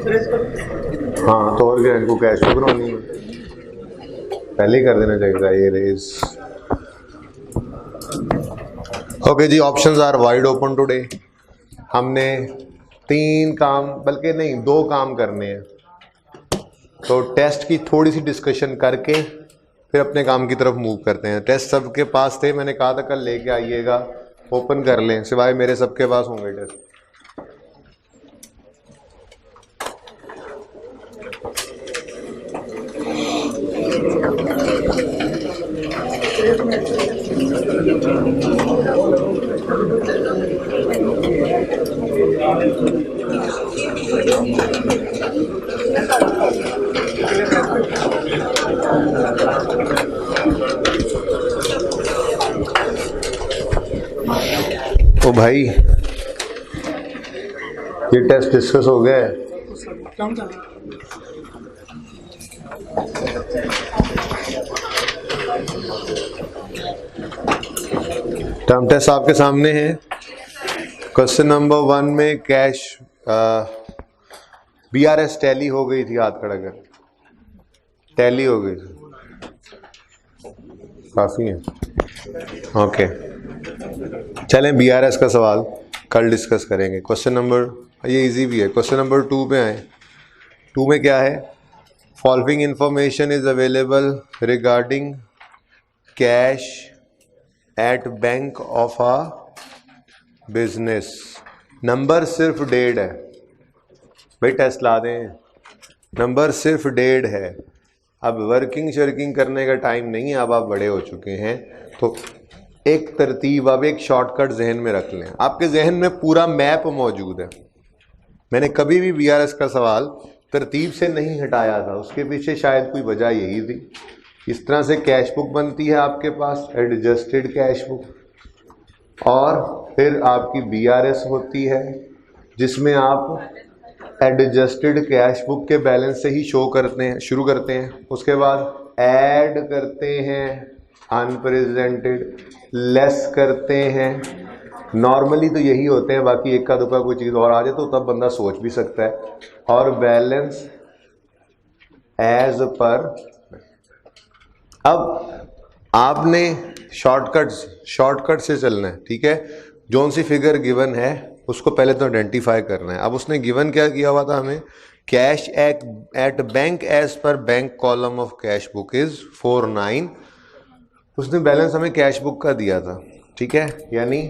हाँ तो और क्या, इनको कैश बुक बनवानी है, पहले ही कर देना चाहिए ये रेज। ओके जी, options are wide open today. हमने 3 काम, बल्कि नहीं 2 काम करने हैं, तो टेस्ट की थोड़ी सी डिस्कशन करके फिर अपने काम की तरफ मूव करते हैं। टेस्ट सबके पास थे, मैंने कहा था कल लेके आइएगा, ओपन कर लें, सिवाय मेरे सबके पास होंगे टेस्ट। तो भाई ये टेस्ट डिस्कस हो गया है। टर्म टेस्ट आपके सामने है। क्वेश्चन नंबर 1 में कैश BRS टैली हो गई थी, हाथ खड़ा कर, टैली हो गई थी, काफी है। ओके चलें, BRS का सवाल कल डिस्कस करेंगे। क्वेश्चन नंबर, ये इजी भी है। क्वेश्चन नंबर 2 पे आए। 2 में क्या है? Following information is available regarding cash at bank of a business. Number सिर्फ डेढ़ है भाई, टेस्ट ला दें, नंबर सिर्फ डेढ़ है। अब वर्किंग शर्किंग करने का टाइम नहीं है, अब आप बड़े हो चुके हैं, तो एक तरतीब, अब एक शॉर्टकट जहन में रख लें। आपके जहन में पूरा मैप मौजूद है। मैंने कभी भी BRS का सवाल तरतीब से नहीं हटाया था, उसके पीछे शायद कोई वजह यही थी। इस तरह से कैश बुक बनती है आपके पास, एडजस्टेड कैश बुक, और फिर आपकी BRS होती है जिसमें आप एडजस्टेड कैश बुक के बैलेंस से ही शो करते हैं, शुरू करते हैं। उसके बाद ऐड करते हैं अनप्रेजेंटेड, लेस करते हैं। नॉर्मली तो यही होते हैं, बाकी एक का दुका कोई चीज़ और आ जाए तो तब बंदा सोच भी सकता है। और बैलेंस एज पर। अब आपने शॉर्टकट से चलना है, ठीक है। जोन सी फिगर गिवन है उसको पहले तो आइडेंटिफाई करना है। अब उसने गिवन क्या किया हुआ था हमें? Cash at bank as per bank column of cash book is 49। उसने बैलेंस हमें कैश बुक का दिया था, ठीक है, यानी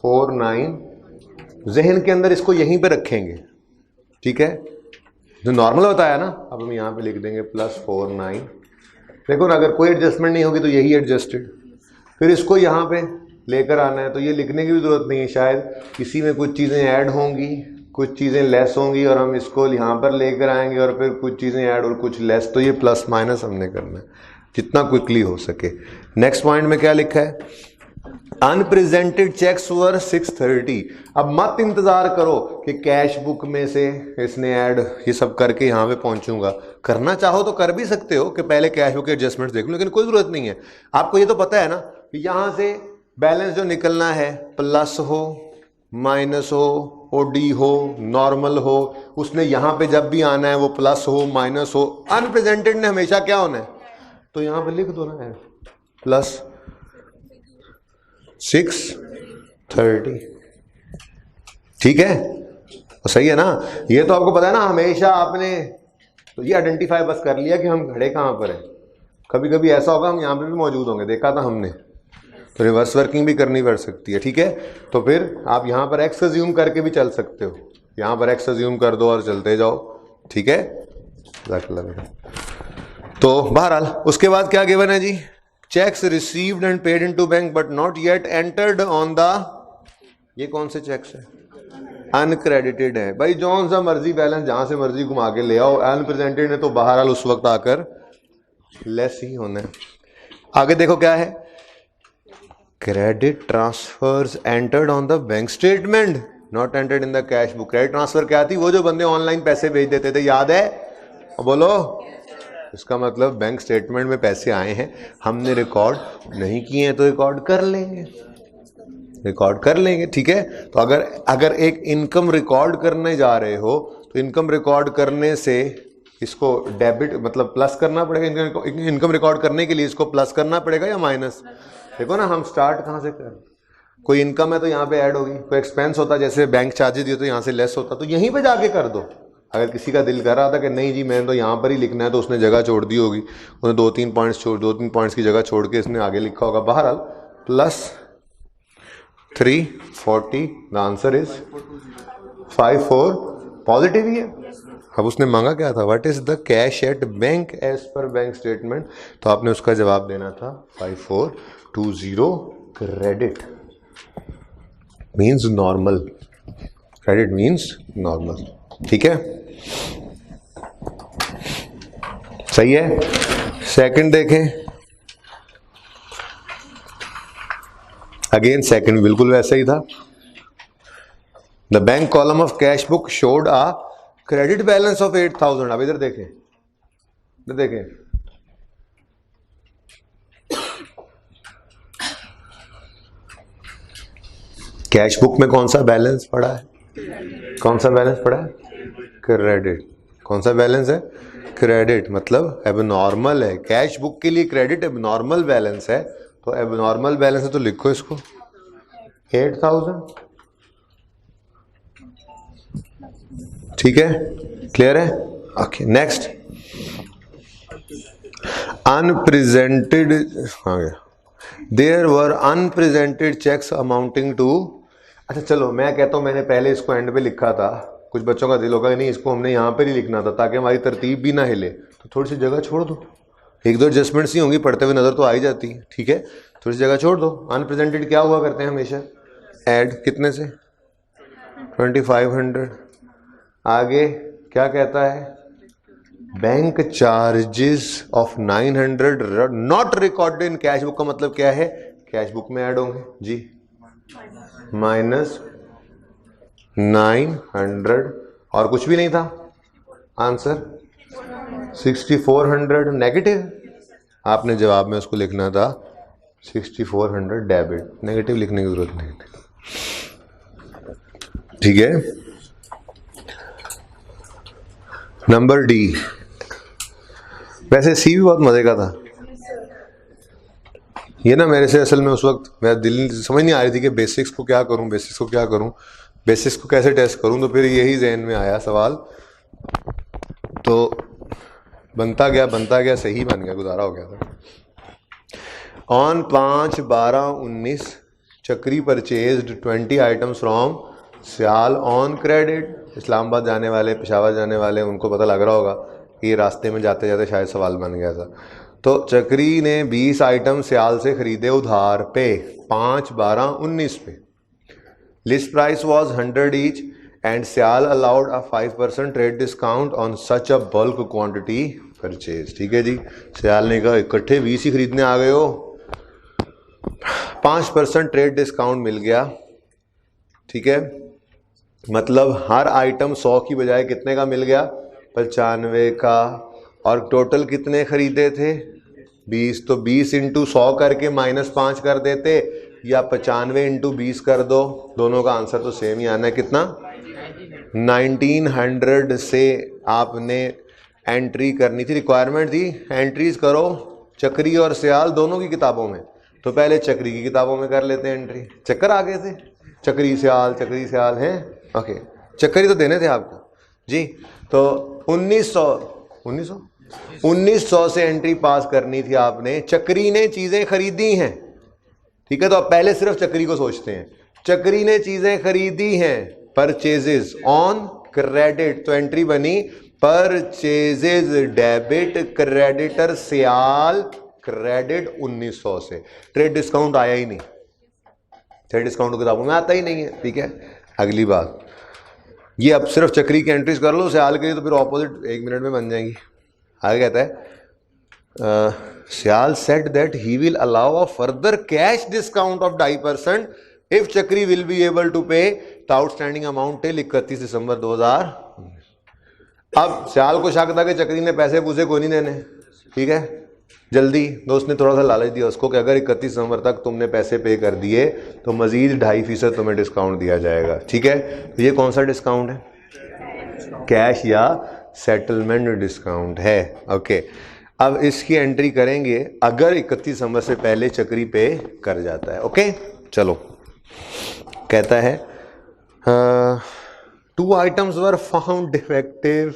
49। जहन के अंदर इसको यहीं पे रखेंगे, ठीक है, जो नॉर्मल बताया ना। अब हम यहाँ पे लिख देंगे +49। देखो ना, अगर कोई एडजस्टमेंट नहीं होगी तो यही एडजस्टेड। फिर इसको यहाँ पे लेकर आना है, तो ये लिखने की भी ज़रूरत नहीं है, शायद इसी में कुछ चीज़ें ऐड होंगी, कुछ चीज़ें लेस होंगी, और हम इसको यहाँ पर लेकर आएंगे, और फिर कुछ चीज़ें ऐड और कुछ लेस। तो ये प्लस माइनस हमने करना है जितना क्विकली हो सके। नेक्स्ट पॉइंट में क्या लिखा है? अनप्रेजेंटेड चेक्स वर 630। अब मत इंतजार करो कि कैश बुक में से इसने ऐड ये सब करके यहाँ पे पहुंचूंगा। करना चाहो तो कर भी सकते हो कि पहले कैश बुक के एडजस्टमेंट्स देख लो, लेकिन कोई जरूरत नहीं है। आपको ये तो पता है ना कि यहाँ से बैलेंस जो निकलना है, प्लस हो, माइनस हो, ओडी हो, नॉर्मल हो, उसने यहाँ पे जब भी आना है वो प्लस हो, माइनस हो। अनप्रेजेंटेड ने हमेशा क्या होना है? तो यहाँ पे लिख दो ना, +630, ठीक है, तो सही है ना। ये तो आपको पता है ना, हमेशा आपने तो ये आइडेंटिफाई बस कर लिया कि हम खड़े कहाँ पर हैं। कभी कभी ऐसा होगा हम यहाँ पे भी मौजूद होंगे, देखा था हमने, तो रिवर्स वर्किंग भी करनी पड़ सकती है, ठीक है। तो फिर आप यहाँ पर एक्स अज्यूम करके भी चल सकते हो, यहाँ पर एक्स अज्यूम कर दो और चलते जाओ, ठीक है। तो बहरहाल उसके बाद क्या गिवन है जी? Cheques received and paid into bank but not yet entered on the, ये कौन से चेक्स है? अनक्रेडिटेड है भाई, जौन सा मर्जी बैलेंस जहां से मर्जी घुमा के ले आओ, अनप्रेजेंटेड है तो बहरहाल उस वक्त आकर लेस ही होना है। आगे देखो क्या है? Credit transfers entered on the bank statement not entered in the cash book. Credit transfer क्या थी? वो जो बंदे ऑनलाइन पैसे भेज देते थे, याद है? बोलो। इसका मतलब बैंक स्टेटमेंट में पैसे आए हैं, हमने रिकॉर्ड नहीं किए हैं तो रिकॉर्ड कर लेंगे। रिकॉर्ड कर लेंगे, ठीक है। तो अगर एक इनकम रिकॉर्ड करने जा रहे हो तो इनकम रिकॉर्ड करने से इसको डेबिट मतलब प्लस करना पड़ेगा। इनकम रिकॉर्ड करने के लिए इसको प्लस करना पड़ेगा या माइनस। देखो ना, हम स्टार्ट कहाँ से कर, कोई इनकम है तो यहाँ पे ऐड होगी, कोई एक्सपेंस होता जैसे बैंक चार्जेस दिए तो यहाँ से लेस होता, तो यहीं पे जाके कर दो। अगर किसी का दिल कर रहा था कि नहीं जी मैंने तो यहाँ पर ही लिखना है, तो उसने जगह छोड़ दी होगी, उसने 2-3 पॉइंट्स की जगह छोड़ के इसने आगे लिखा होगा। बहरहाल plus 340, the answer is 54, positive ही है। अब उसने मांगा क्या था, what is the cash at bank as per bank statement, तो आपने उसका जवाब देना था 5420 credit means normal, credit means normal, ठीक है, सही है। सेकंड देखें, अगेन सेकंड बिल्कुल वैसा ही था। The bank column of cash book showed a credit balance of 8000। अब इधर देखें, इधर देखें, कैश बुक में कौन सा बैलेंस पड़ा है, कौन सा बैलेंस पड़ा है, क्रेडिट। कौन सा बैलेंस है, क्रेडिट, मतलब एबनॉर्मल है। कैश बुक के लिए क्रेडिट एबनॉर्मल बैलेंस है, तो एबनॉर्मल बैलेंस है तो लिखो इसको 8000, ठीक है, क्लियर है। Okay next, unpresented, there were unpresented cheques amounting to, अच्छा चलो मैं कहता हूं मैंने पहले इसको एंड पे लिखा था, कुछ बच्चों का दिल होगा नहीं इसको हमने यहाँ पर ही लिखना था ताकि हमारी तरतीब भी ना हिले, तो थोड़ी सी जगह छोड़ दो, एक दो एडजस्टमेंट्स ही होंगी, पढ़ते हुए नजर तो आ ही जाती है, ठीक है, थोड़ी सी जगह छोड़ दो। अनप्रेजेंटेड क्या हुआ करते हैं हमेशा, ऐड कितने से 2500, आगे क्या कहता है, bank charges of 900 not recorded in cash book, का मतलब क्या है, कैश बुक में ऐड होंगे जी, -900 और कुछ भी नहीं था, आंसर 6400 नेगेटिव। आपने जवाब में उसको लिखना था 6400 डेबिट, नेगेटिव लिखने की जरूरत नहीं थी, ठीक है। नंबर डी, वैसे सी भी बहुत मजे का था ये ना, मेरे से असल में उस वक्त मेरा दिल समझ नहीं आ रही थी कि बेसिक्स को क्या करूं, बेसिक्स को क्या करूं, बेसिक्स को कैसे टेस्ट करूं, तो फिर यही जहन में आया सवाल, तो बनता गया सही बन गया, गुजारा हो गया था। On 5/12/19 Chakri purchased 20 items from Sial on credit. Islamabad जाने वाले, पेशावर जाने वाले, उनको पता लग रहा होगा कि ये रास्ते में जाते जाते शायद सवाल बन गया था। तो चक्री ने 20 आइटम सियाल से खरीदे उधार पे 5/12/19 पे। List price was 100 each and Sial allowed a 5% trade discount on such a bulk quantity purchase. ठीक है जी, सियाल ने कहा इकट्ठे 20 ही खरीदने आ गए हो, 5% ट्रेड डिस्काउंट मिल गया। ठीक है, मतलब हर आइटम 100 की बजाय कितने का मिल गया, 95 का। और टोटल कितने खरीदे थे, 20। तो 20 इंटू 100 करके -5 कर देते, या 95 इंटू 20 कर दो, दोनों का आंसर तो सेम ही आना है। कितना, 1900 से आपने एंट्री करनी थी, रिक्वायरमेंट थी एंट्रीज करो चक्री और सियाल दोनों की किताबों में। तो पहले चक्री की किताबों में कर लेते हैं एंट्री, चक्कर आ गए थे, चक्री सियाल हैं। ओके, चक्कर ही तो देने थे आपको जी। तो 1900 से एंट्री पास करनी थी आपने। चक्री ने चीजें खरीदी हैं, ठीक है, तो आप पहले सिर्फ चक्री को सोचते हैं। चक्री ने चीजें खरीदी हैं, परचेजेस ऑन क्रेडिट, तो एंट्री बनी परचेजेस डेबिट, क्रेडिटर सियाल, क्रेडिट 1900 से। ट्रेड डिस्काउंट आया ही नहीं, ट्रेड डिस्काउंट किताबों में आता ही नहीं है। ठीक है, अगली बात, ये अब सिर्फ चक्री की एंट्रीज कर लो, सियाल के लिए तो फिर ऑपोजिट 1 मिनट में बन जाएंगी। आगे कहता है Siyal said that he will allow a further cash discount of 2.5% if Chakri will be able to pay the outstanding amount till 31 December 2019। अब सियाल को शक था कि चक्री ने पैसे पूसे को नहीं देने, ठीक है, जल्दी दोस्त ने थोड़ा सा लालच दिया उसको कि अगर 31 नवंबर तक तुमने पैसे पे कर दिए तो मजीद 2.5% तुम्हें डिस्काउंट दिया जाएगा। ठीक है, तो ये कौन सा डिस्काउंट है? कैश या सेटलमेंट डिस्काउंट है। ओके, अब इसकी एंट्री करेंगे अगर 31 नवंबर से पहले चक्री पे कर जाता है। ओके चलो, कहता है 2 आइटम्स वर फाउंड डिफेक्टिव।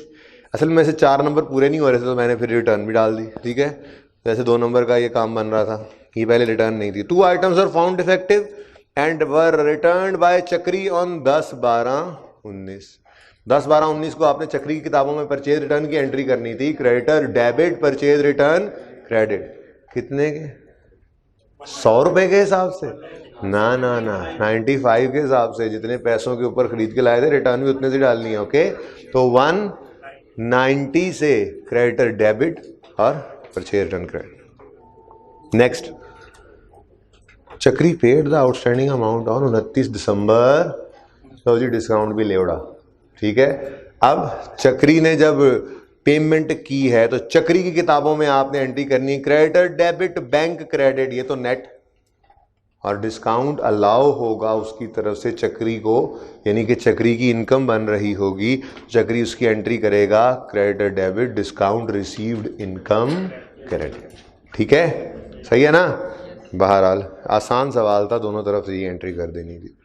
असल में से 4 नंबर पूरे नहीं हो रहे थे तो मैंने फिर रिटर्न भी डाल दी। ठीक है, जैसे 2 नंबर का ये काम बन रहा था, ये पहले रिटर्न नहीं थी। 2 items were found defective and were returned by Chakri on 10/12/19। 10/12/19 को आपने चक्री की किताबों में परचेज रिटर्न की एंट्री करनी थी। Creditor debit, purchase return credit. कितने के? 100 रुपए के हिसाब से? ना 95 के हिसाब से। जितने पैसों के ऊपर खरीद के लाए थे रिटर्न भी उतने से डालनी है। ओके, तो 190 से क्रेडिटर डेबिट और परचेज रिटर्न क्रेडिट। नेक्स्ट, चक्री paid the outstanding amount on 29 दिसंबर। तो जी डिस्काउंट भी ले उड़ा। ठीक है, अब चक्री ने जब पेमेंट की है तो चक्री की किताबों में आपने एंट्री करनी है क्रेडिटर डेबिट बैंक क्रेडिट, ये तो नेट, और डिस्काउंट अलाउ होगा उसकी तरफ से चक्री को, यानी कि चक्री की इनकम बन रही होगी, चक्री उसकी एंट्री करेगा creditor debit discount received income credit. ठीक है, सही है ना? बहरहाल आसान सवाल था, दोनों तरफ से ये एंट्री कर देनी थी।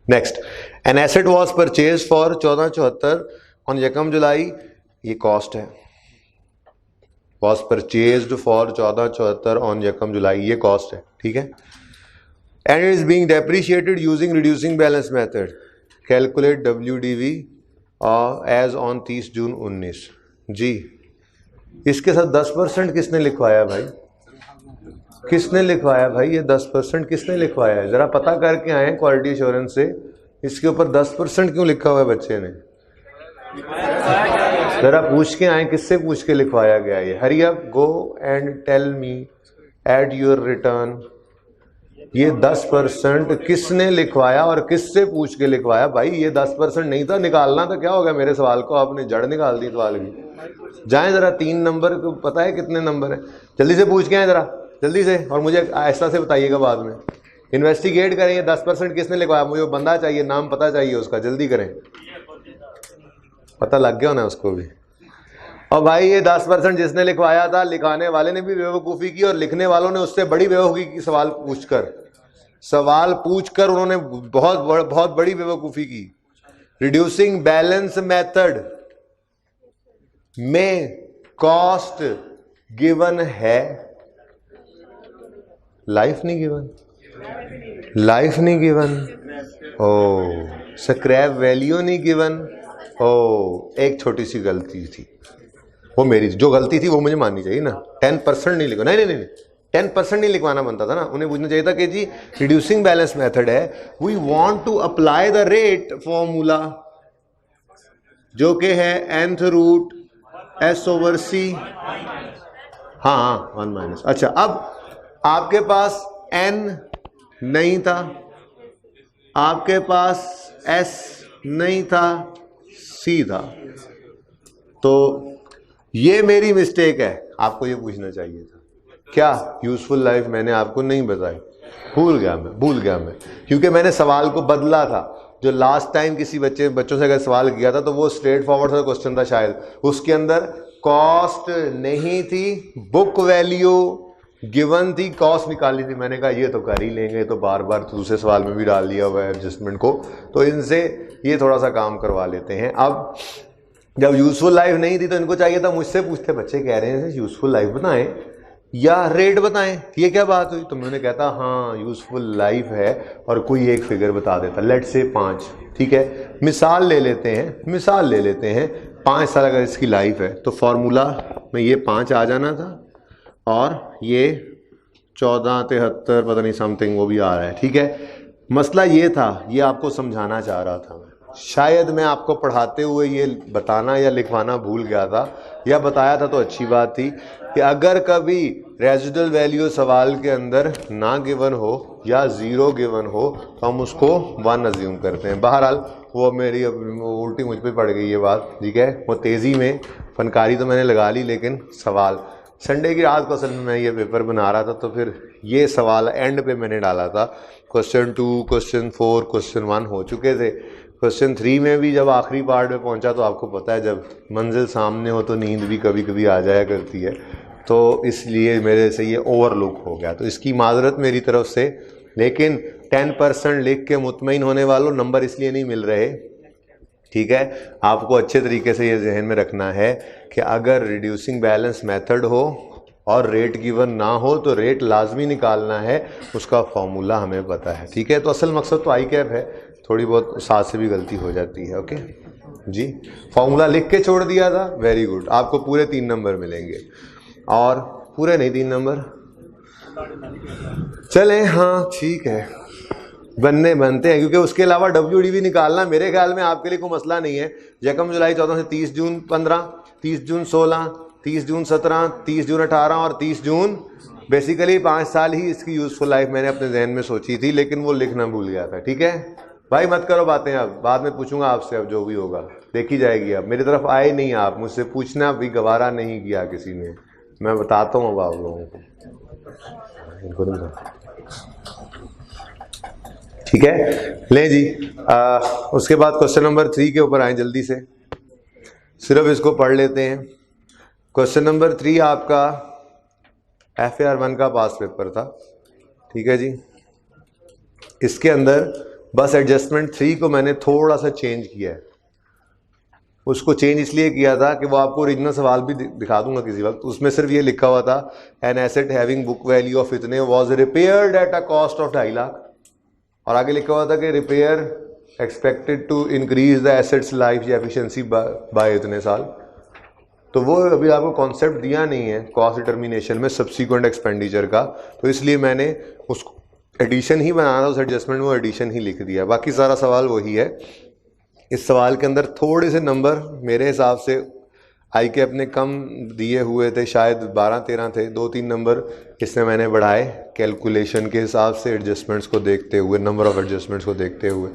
Next, an asset was purchase for 1474 on 1 July, ये कॉस्ट है। Was purchased for 1474 on 1 July, ये कॉस्ट है। ठीक है, and it is being depreciated using reducing balance method, calculate WDV as on 30 June 19। जी, इसके साथ 10% किसने लिखवाया भाई? किसने लिखवाया भाई? ये 10% किसने लिखवाया है? जरा पता करके आए क्वालिटी एश्योरेंस से, इसके ऊपर 10% क्यों लिखा हुआ है बच्चे ने? जरा पूछ के आए किससे पूछ के लिखवाया गया ये। Hurry up, go and tell me at your return, ये 10% किसने लिखवाया और किससे पूछ के लिखवाया? भाई ये 10% नहीं था, निकालना तो क्या होगा मेरे सवाल को, आपने जड़ निकाल दी सवाल की। जाएं जरा, 3 नंबर को पता है कितने नंबर है? जल्दी से पूछ के आए जरा, जल्दी से, और मुझे ऐसा से बताइएगा बाद में। इन्वेस्टिगेट करेंगे 10% किसने लिखवाया, मुझे वो बंदा चाहिए, नाम पता चाहिए उसका, जल्दी करें। पता लग गया ना उसको भी। और भाई ये 10% जिसने लिखवाया था, लिखाने वाले ने भी बेवकूफ़ी की और लिखने वालों ने उससे बड़ी बेवकूफ़ी की। सवाल पूछकर उन्होंने बहुत बड़ी बेवकूफ़ी की। रिड्यूसिंग बैलेंस मेथड में कॉस्ट गिवन है, लाइफ नहीं गिवन, लाइफ नहीं गिवन, ओ स्क्रैप वैल्यू नहीं गिवन, ओ एक छोटी सी गलती थी, वो मेरी जो गलती थी वो मुझे माननी चाहिए ना। 10% नहीं लिखवा, नहीं 10% नहीं लिखवाना बनता था ना, उन्हें पूछना चाहिए था कि जी रिड्यूसिंग बैलेंस मेथड है, we want to apply the rate formula जो कि है nth रूट S/C, हाँ 1 - अच्छा, अब आपके पास n नहीं था, आपके पास s नहीं था, c था, तो ये मेरी मिस्टेक है, आपको ये पूछना चाहिए था। क्या यूजफुल लाइफ मैंने आपको नहीं बताई? भूल गया मैं, क्योंकि मैंने सवाल को बदला था। जो लास्ट टाइम किसी बच्चों से अगर सवाल किया था तो वो स्ट्रेट फॉरवर्ड सा क्वेश्चन था शायद, उसके अंदर कॉस्ट नहीं थी, बुक वैल्यू गिवन थी, कॉस्ट निकाली थी। मैंने कहा ये तो कर ही लेंगे, तो बार बार दूसरे सवाल में भी डाल दिया हुआ है एडजस्टमेंट को, तो इनसे ये थोड़ा सा काम करवा लेते हैं। अब जब यूजफुल लाइफ नहीं थी तो इनको चाहिए था मुझसे पूछते, बच्चे कह रहे हैं यूजफुल लाइफ बताएं या रेट बताएं, ये क्या बात हुई? तो मैंने कहता हाँ यूजफुल लाइफ है और कोई एक फिगर बता देता, लेट से 5, ठीक है, मिसाल ले लेते हैं 5 साल अगर इसकी लाइफ है तो फॉर्मूला में ये 5 आ जाना था और ये 1473 पता नहीं समथिंग वो भी आ रहा है, ठीक है। मसला ये था, ये आपको समझाना चाह रहा था मैं, शायद मैं आपको पढ़ाते हुए ये बताना या लिखवाना भूल गया था, या बताया था तो अच्छी बात थी कि अगर कभी रेजिडुअल वैल्यू सवाल के अंदर ना गिवन हो या 0 गिवन हो तो हम उसको 1 अज्यूम करते हैं। बहरहाल वो मेरी वो उल्टी मुझ पे पड़ गई ये बात, ठीक है। वो तेज़ी में फनकारी तो मैंने लगा ली, लेकिन सवाल संडे की रात को असल में मैं ये पेपर बना रहा था, तो फिर ये सवाल एंड पे मैंने डाला था। क्वेश्चन 2, क्वेश्चन 4, क्वेश्चन 1 हो चुके थे। क्वेश्चन 3 में भी जब आखिरी पार्ट में पहुंचा तो आपको पता है जब मंजिल सामने हो तो नींद भी कभी कभी आ जाया करती है, तो इसलिए मेरे से ये ओवरलुक हो गया, तो इसकी माजरत मेरी तरफ से। लेकिन 10% लिख के मुतमईन होने वालों, नंबर इसलिए नहीं मिल रहे, ठीक है। आपको अच्छे तरीके से ये जहन में रखना है कि अगर रिड्यूसिंग बैलेंस मेथड हो और रेट गिवन ना हो तो रेट लाजमी निकालना है, उसका फॉर्मूला हमें पता है, ठीक है। तो असल मकसद तो आई कैप है, थोड़ी बहुत साथ से भी गलती हो जाती है, ओके जी। फॉर्मूला लिख के छोड़ दिया था, वेरी गुड, आपको पूरे 3 नंबर मिलेंगे, और पूरे नहीं 3 नंबर चले, हाँ ठीक है, बनते हैं, क्योंकि उसके अलावा WDV निकालना मेरे ख्याल में आपके लिए कोई मसला नहीं है। यकम जुलाई 14 से 30 जून 15, 30 जून 16, 30 जून 17, 30 जून 18 और 30 जून, बेसिकली 5 साल ही इसकी यूजफुल लाइफ मैंने अपने जहन में सोची थी, लेकिन वो लिखना भूल गया था, ठीक है भाई। मत करो बातें, अब बाद में पूछूंगा आपसे, अब जो भी होगा देखी जाएगी। अब मेरी तरफ आए नहीं आप, मुझसे पूछना भी गवारा नहीं किया किसी ने, मैं बताता हूँ अब आप लोगों को, ठीक है। ले जी, उसके बाद क्वेश्चन नंबर 3 के ऊपर आए जल्दी से, सिर्फ इसको पढ़ लेते हैं। क्वेश्चन नंबर 3 आपका FAR 1 का पास पेपर था, ठीक है जी। इसके अंदर बस एडजस्टमेंट 3 को मैंने थोड़ा सा चेंज किया है। उसको चेंज इसलिए किया था कि वो आपको ओरिजिनल सवाल भी दिखा दूंगा किसी वक्त, उसमें सिर्फ ये लिखा हुआ था an asset having book value of इतने was repaired at a cost of 2.5 lakh, और आगे लिखा हुआ था कि repair expected to increase the assets life या एफिशिएंसी बाय इतने साल। तो वो अभी आपको कॉन्सेप्ट दिया नहीं है कॉस्ट डिटर्मिनेशन में सब्सीक्वेंट एक्सपेंडिचर का, तो इसलिए मैंने उसको एडिशन ही बनाना था, उस एडजस्टमेंट में वो एडिशन ही लिख दिया, बाकी सारा सवाल वही है। इस सवाल के अंदर थोड़े से नंबर मेरे हिसाब से आई के अपने कम दिए हुए थे, शायद 12-13 थे, 2-3 नंबर इसमें मैंने बढ़ाए कैलकुलेशन के हिसाब से, एडजस्टमेंट्स को देखते हुए, नंबर ऑफ एडजस्टमेंट्स को देखते हुए।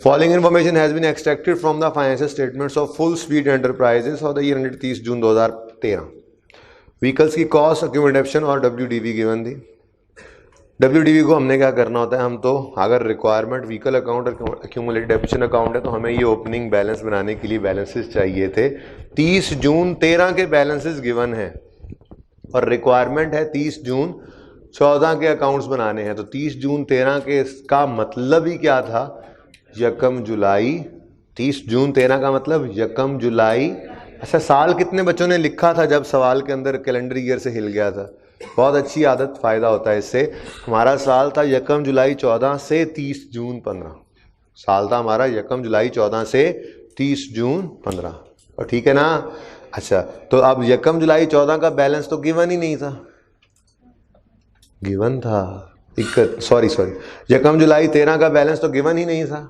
Following information has been extracted from the financial statements of Full Speed Enterprises for the year ended 30 June 2013। Vehicles की कॉस्ट, अक्यूमुलेशन और WDV गिवन थी। WDV को हमने क्या करना होता है, हम तो अगर रिक्वायरमेंट व्हीकल अकाउंट और एक्यूमुलेटेड डेप्रिसिएशन अकाउंट है तो हमें ये ओपनिंग बैलेंस बनाने के लिए बैलेंसेस चाहिए थे। 30 जून 13 के बैलेंसेस गिवन है और रिक्वायरमेंट है 30 जून 14 के अकाउंट्स बनाने हैं। तो 30 जून 13 के इसका मतलब ही क्या था, यकम जुलाई। 30 जून 13 का मतलब यकम जुलाई। अच्छा, साल कितने बच्चों ने लिखा था जब सवाल के अंदर कैलेंडर ईयर से हिल गया था? बहुत अच्छी आदत, फ़ायदा होता है इससे। हमारा साल था यकम जुलाई 14 से 30 जून 15। साल था हमारा यकम जुलाई 14 से 30 जून 15, और ठीक है ना। अच्छा, तो अब यकम जुलाई 14 का बैलेंस तो गिवन ही नहीं था, गिवन था सॉरी यकम जुलाई 13 का बैलेंस तो गिवन ही नहीं था,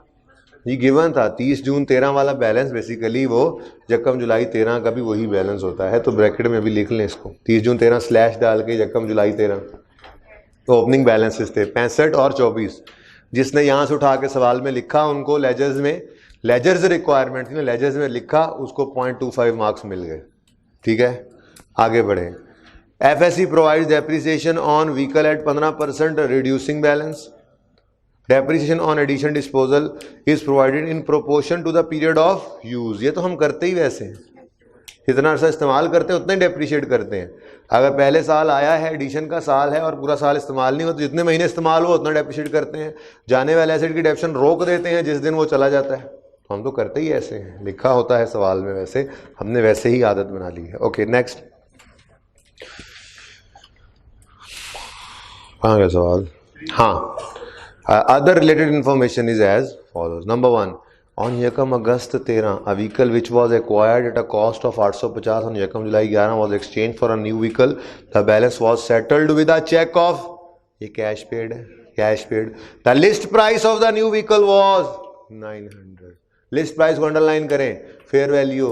ये गिवन था। 30 जून 13 वाला बैलेंस बेसिकली वो यकम जुलाई 13 का भी वही बैलेंस होता है। तो ब्रैकेट में भी लिख लें इसको, 30 जून 13 स्लैश डाल के यकम जुलाई 13। तो ओपनिंग बैलेंसेस थे 65 और 24। जिसने यहाँ से उठा के सवाल में लिखा उनको लेजर्स में, लेजर्स रिक्वायरमेंट थी ना, लेजर्स में लिखा, उसको 0.25 मार्क्स मिल गए। ठीक है, आगे बढ़े। FSC provides depreciation on vehicle at 15% reducing balance. Depreciation on addition disposal is provided in proportion to the period of use. ये तो हम करते ही वैसे हैं, जितना अर्सा इस्तेमाल करते हैं उतना ही डेप्रिशिएट करते हैं। अगर पहले साल आया है, एडिशन का साल है और पूरा साल इस्तेमाल नहीं हुआ, तो जितने महीने इस्तेमाल हुआ उतना डेप्रिशिएट करते हैं। जाने वाले एसेट की डेप्रिसिएशन रोक देते हैं जिस दिन वो चला जाता है। तो हम तो करते ही ऐसे हैं, लिखा होता है सवाल में वैसे, हमने वैसे ही आदत बना ली है। Okay, next. कहाँ गया सवाल? हाँ, other related information is as follows. Number 1, on Yakam August 13, a vehicle which was acquired at a cost of 850 on Yakam July 11 was exchanged for a new vehicle. The balance was settled with a check of, ये cash paid है, cash paid. The list price of the new vehicle was 900. List price को underline करें, fair value.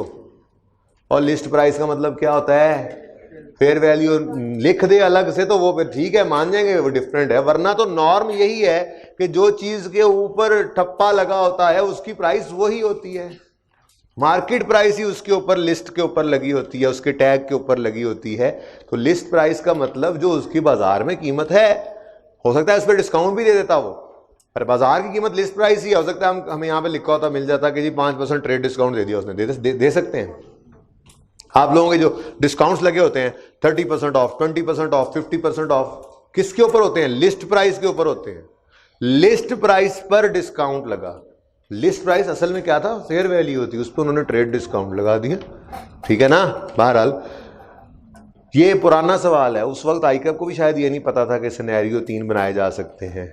और list price का मतलब क्या होता है? फेयर वैल्यू लिख दे अलग से तो वो फिर ठीक है, मान जाएंगे वो डिफरेंट है, वरना तो नॉर्म यही है कि जो चीज के ऊपर ठप्पा लगा होता है उसकी प्राइस वही होती है, मार्केट प्राइस ही उसके ऊपर लिस्ट के ऊपर लगी होती है, उसके टैग के ऊपर लगी होती है। तो लिस्ट प्राइस का मतलब जो उसकी बाजार में कीमत है, हो सकता है उस पर डिस्काउंट भी दे देता वो, पर बाजार की कीमत लिस्ट प्राइस ही है। हो सकता है हमें यहाँ पे लिखा होता मिल जाता कि जी 5% ट्रेड डिस्काउंट दे दिया उसने, दे सकते हैं। आप लोगों के जो डिस्काउंट्स लगे होते हैं 30% ऑफ, 20% ऑफ, 50% ऑफ, किसके ऊपर होते हैं? लिस्ट प्राइस के ऊपर होते हैं। लिस्ट प्राइस पर डिस्काउंट लगा, लिस्ट प्राइस असल में क्या था? फेयर वैल्यू होती है, उस पर उन्होंने ट्रेड डिस्काउंट लगा दिया, ठीक है ना। बहरहाल ये पुराना सवाल है, उस वक्त आईकैप को भी शायद ये नहीं पता था कि सिनेरियो 3 बनाए जा सकते हैं,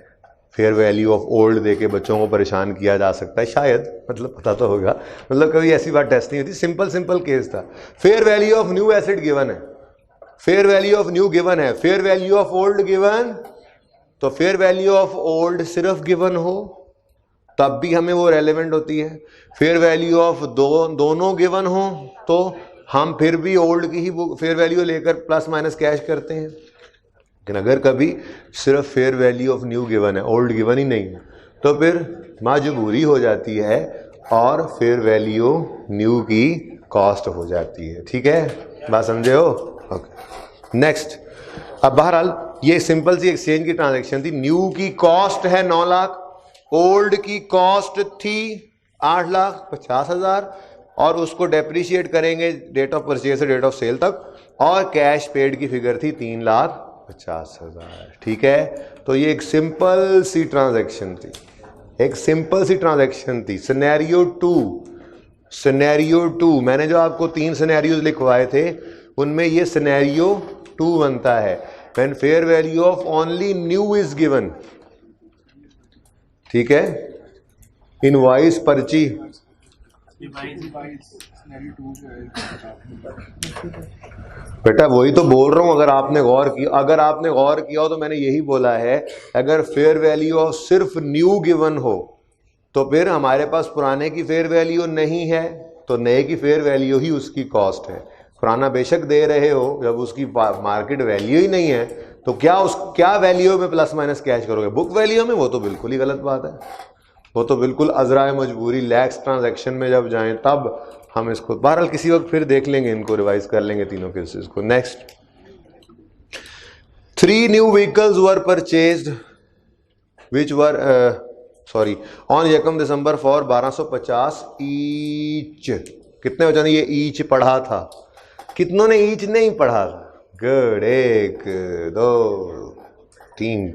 फेयर वैल्यू ऑफ ओल्ड देके बच्चों को परेशान किया जा सकता है, शायद, मतलब पता तो होगा, मतलब कभी ऐसी बात टेस्ट नहीं होती, सिंपल केस था। Fair value of new asset given है, fair value of new given है, fair value of old given, तो फेयर वैल्यू ऑफ ओल्ड सिर्फ गिवन हो तब भी हमें वो रेलेवेंट होती है। फेयर वैल्यू ऑफ दोनों गिवन हो तो हम फिर भी ओल्ड की ही फेयर वैल्यू लेकर प्लस माइनस कैश करते हैं। लेकिन अगर कभी सिर्फ fair value of new given है, ओल्ड गिवन ही नहीं है, तो फिर मजबूरी हो जाती है और फेयर वैल्यू न्यू की कॉस्ट हो जाती है, ठीक है, बात समझे हो? Okay, next. अब बहरहाल ये सिंपल सी एक्सचेंज की ट्रांजैक्शन थी। न्यू की कॉस्ट है 9 लाख, ओल्ड की कॉस्ट थी 8,50,000 और उसको डेप्रिशिएट करेंगे डेट ऑफ परचेज से डेट ऑफ सेल तक, और कैश पेड की फिगर थी 3,50,000, ठीक है। तो ये एक सिंपल सी ट्रांजैक्शन थी, एक सिंपल सी ट्रांजैक्शन थी। सिनेरियो टू मैंने जो आपको 3 सिनेरियोज लिखवाए थे उनमें ये सिनेरियो 2 बनता है, when fair value of only new is given, ठीक है। इनवॉइस पर्ची बेटा वही तो बोल रहा हूं, अगर आपने गौर किया हो तो मैंने यही बोला है, अगर फेयर वैल्यू ऑफ सिर्फ न्यू गिवन हो तो फिर हमारे पास पुराने की फेयर वैल्यू नहीं है, तो नए की फेयर वैल्यू ही उसकी कॉस्ट है। पुराना बेशक दे रहे हो, जब उसकी मार्केट वैल्यू ही नहीं है तो क्या वैल्यू में प्लस माइनस कैश करोगे? बुक वैल्यू में? वो तो बिल्कुल ही गलत बात है, वो तो बिल्कुल अजराए मजबूरी लैक्स ट्रांजैक्शन में जब जाएं तब हम इसको, बहरहाल किसी वक्त फिर देख लेंगे, इनको रिवाइज कर लेंगे तीनों केसेस को। Next, 3 new vehicles were purchased which were on 1 December for 1250 each. कितने बच्चों ने ये ईच पढ़ा था? कितनों ने ईच नहीं पढ़ा? गुड, 1 2 3,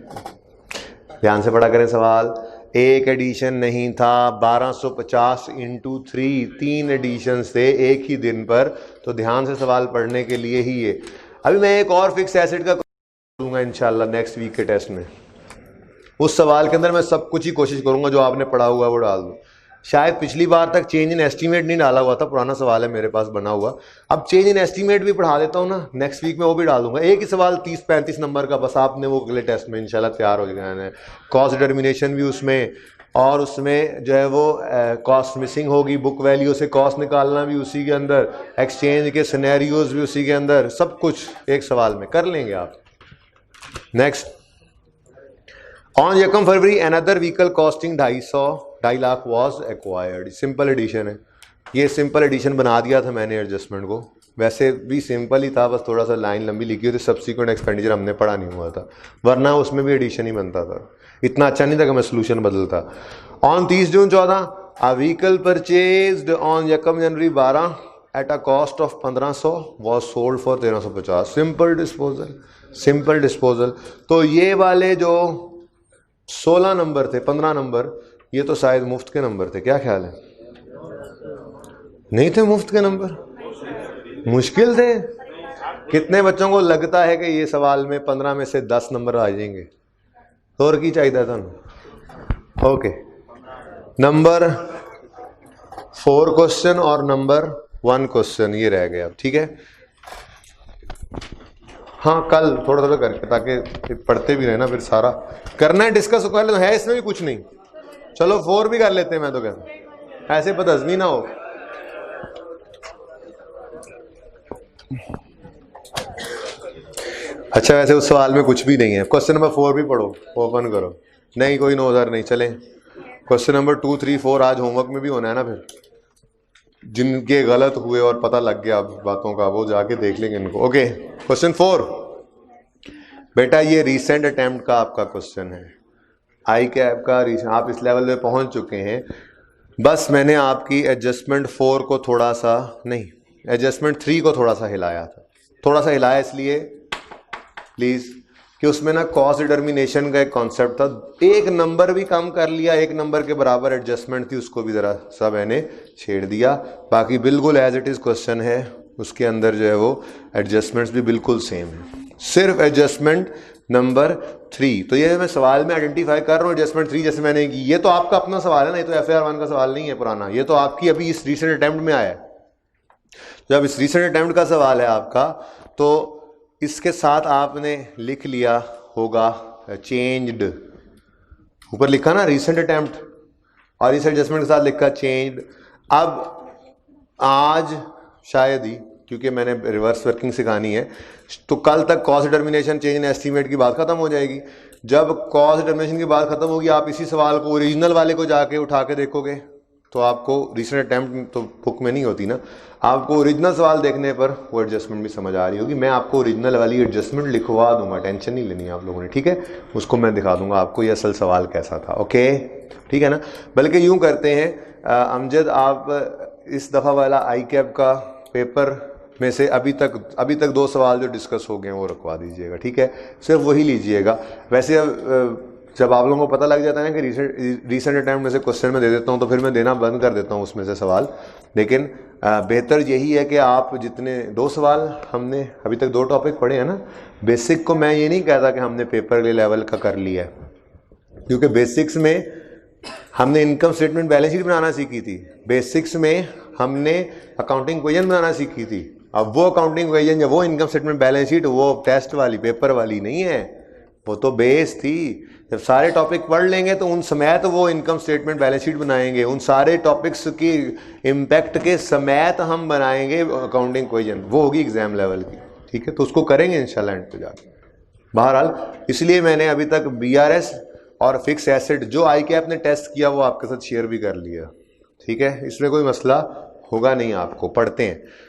ध्यान से पढ़ा करें सवाल। एक एडिशन नहीं था, 1250 इंटू 3 एडिशन थे एक ही दिन पर, तो ध्यान से सवाल पढ़ने के लिए ही ये। अभी मैं एक और फिक्स एसेट का दूंगा इंशाल्लाह नेक्स्ट वीक के टेस्ट में, उस सवाल के अंदर मैं सब कुछ ही कोशिश करूंगा जो आपने पढ़ा हुआ वो डाल दूं। शायद पिछली बार तक चेंज इन एस्टीमेट नहीं डाला हुआ था, पुराना सवाल है मेरे पास बना हुआ, अब चेंज इन एस्टीमेट भी पढ़ा देता हूँ ना, नेक्स्ट वीक में वो भी डाल दूंगा। एक ही सवाल 30-35 नंबर का, बस आपने वो अगले टेस्ट में इंशाल्लाह तैयार हो जाना है। कॉस्ट डिटर्मिनेशन भी उसमें, और उसमें जो है वो कॉस्ट मिसिंग होगी, बुक वैल्यू से कॉस्ट निकालना भी उसी के अंदर, एक्सचेंज के सिनेरियोज भी उसी के अंदर, सब कुछ एक सवाल में कर लेंगे आप। नेक्स्ट, ऑन 1 फरवरी another vehicle costing 2.5 lakh was acquired. Simple addition है, ये सिंपल एडिशन बना दिया था मैंने एडजस्टमेंट को, वैसे भी सिंपल ही था, बस थोड़ा सा लाइन लंबी लिखी हुई थी, सब्सिक्वेंट एक्सपेंडिचर हमने पढ़ा नहीं हुआ था, वरना उसमें भी एडिशन ही बनता था, इतना अच्छा नहीं था कि मैं सोल्यूशन बदलता। On 30 June 14 a vehicle purchased on 1 January 12 eight a cost of 1500 was sold for 1350। Simple disposal. तो ये वाले जो 16 नंबर थे, 15 नंबर, ये तो शायद मुफ्त के नंबर थे, क्या ख्याल है? नहीं थे मुफ्त के नंबर, मुश्किल थे। कितने बच्चों को लगता है कि ये सवाल में 15 में से 10 नंबर आ जाएंगे? तो और की चाहिए था। ओके, नंबर 4 क्वेश्चन और नंबर 1 क्वेश्चन ये रह गया, ठीक है। हाँ, कल थोड़ा थोड़ा करके, ताकि पढ़ते भी रहे ना, फिर सारा करना है, डिस्कस कर लेना है, इसमें भी कुछ नहीं। चलो 4 भी कर लेते हैं, मैं तो कहता ऐसे बदहज़मी ना हो। अच्छा वैसे उस सवाल में कुछ भी नहीं है। क्वेश्चन नंबर 4 भी पढ़ो, ओपन करो। नहीं कोई 9,000 नहीं, चलें क्वेश्चन नंबर 2, 3, 4 आज होमवर्क में भी होना है ना। फिर जिनके गलत हुए और पता लग गया बातों का वो जाके देख लेंगे इनको। ओके क्वेश्चन 4 बेटा, ये रीसेंट अटेम्प्ट का आपका क्वेश्चन है। आई कैप का रीसेंट, आप इस लेवल पे पहुंच चुके हैं। बस मैंने आपकी एडजस्टमेंट 4 को थोड़ा सा नहीं, एडजस्टमेंट 3 को थोड़ा सा हिलाया था। थोड़ा सा हिलाया इसलिए प्लीज कि उसमें ना कॉस्ट डिटर्मिनेशन का एक कॉन्सेप्ट था। एक नंबर भी कम कर लिया, एक नंबर के बराबर एडजस्टमेंट थी, उसको भी जरा सा मैंने छेड़ दिया। बाकी बिल्कुल एज इट इज क्वेश्चन है, उसके अंदर जो है वो एडजस्टमेंट्स भी बिल्कुल सेम है, सिर्फ एडजस्टमेंट नंबर 3। तो ये मैं सवाल में आइडेंटिफाई कर रहा हूँ एडजस्टमेंट 3 जैसे मैंने की। ये तो आपका अपना सवाल है ना, ये तो FAR 1 का सवाल नहीं है पुराना, ये तो आपकी अभी इस रीसेंट अटेम्प्ट में आया है। जब इस रीसेंट अटेम्प्ट का सवाल है आपका, तो इसके साथ आपने लिख लिया होगा चेंज्ड, ऊपर लिखा ना रीसेंट अटेम्प्ट, और इस एडजस्टमेंट के साथ लिखा चेंज्ड। अब आज शायद ही, क्योंकि मैंने रिवर्स वर्किंग सिखानी है, तो कल तक cost determination change in estimate की बात खत्म हो जाएगी। जब कॉस्ट डिटर्मिनेशन की बात खत्म होगी, आप इसी सवाल को ओरिजिनल वाले को जाके उठा के देखोगे, तो आपको रीसेंट अटेम्प्ट तो बुक में नहीं होती ना, आपको ओरिजिनल सवाल देखने पर वो एडजस्टमेंट भी समझ आ रही होगी। मैं आपको ओरिजिनल वाली एडजस्टमेंट लिखवा दूंगा, टेंशन नहीं लेनी आप लोगों ने, ठीक है। उसको मैं दिखा दूंगा आपको ये असल सवाल कैसा था। ओके ठीक है ना। बल्कि यूं करते हैं अमजद, आप इस दफ़ा वाला आई कैप का पेपर में से अभी तक 2 सवाल जो डिस्कस हो गए हैं वो रखवा दीजिएगा, ठीक है। सिर्फ वही लीजिएगा। वैसे जब आप लोगों को पता लग जाता है कि रीसेंट अटेम्प्ट में से क्वेश्चन में दे देता हूँ, तो फिर मैं देना बंद कर देता हूँ उसमें से सवाल। लेकिन बेहतर यही है कि आप जितने 2 सवाल हमने अभी तक 2 टॉपिक पढ़े हैं ना, बेसिक को मैं ये नहीं कहता कि हमने पेपर के लेवल का कर लिया है, क्योंकि बेसिक्स में हमने इनकम स्टेटमेंट बैलेंस शीट बनाना सीखी थी, बेसिक्स में हमने अकाउंटिंग इक्वेशन बनाना सीखी थी। अब वो अकाउंटिंग इक्वेशन या वो इनकम स्टेटमेंट बैलेंस शीट वो टेस्ट वाली पेपर वाली नहीं है, वो तो बेस थी। जब सारे टॉपिक पढ़ लेंगे तो उन समेत वो इनकम स्टेटमेंट बैलेंस शीट बनाएंगे, उन सारे टॉपिक्स की इम्पैक्ट के समेत हम बनाएंगे अकाउंटिंग इक्वेशन, वो होगी एग्जाम लेवल की, ठीक है। तो उसको करेंगे इंशाल्लाह एंड पे जाके। बहरहाल इसलिए मैंने अभी तक BRS और फिक्स एसेट जो आई कैप ने टेस्ट किया वो आपके साथ शेयर भी कर लिया, ठीक है। इसमें कोई मसला होगा नहीं आपको। पढ़ते हैं।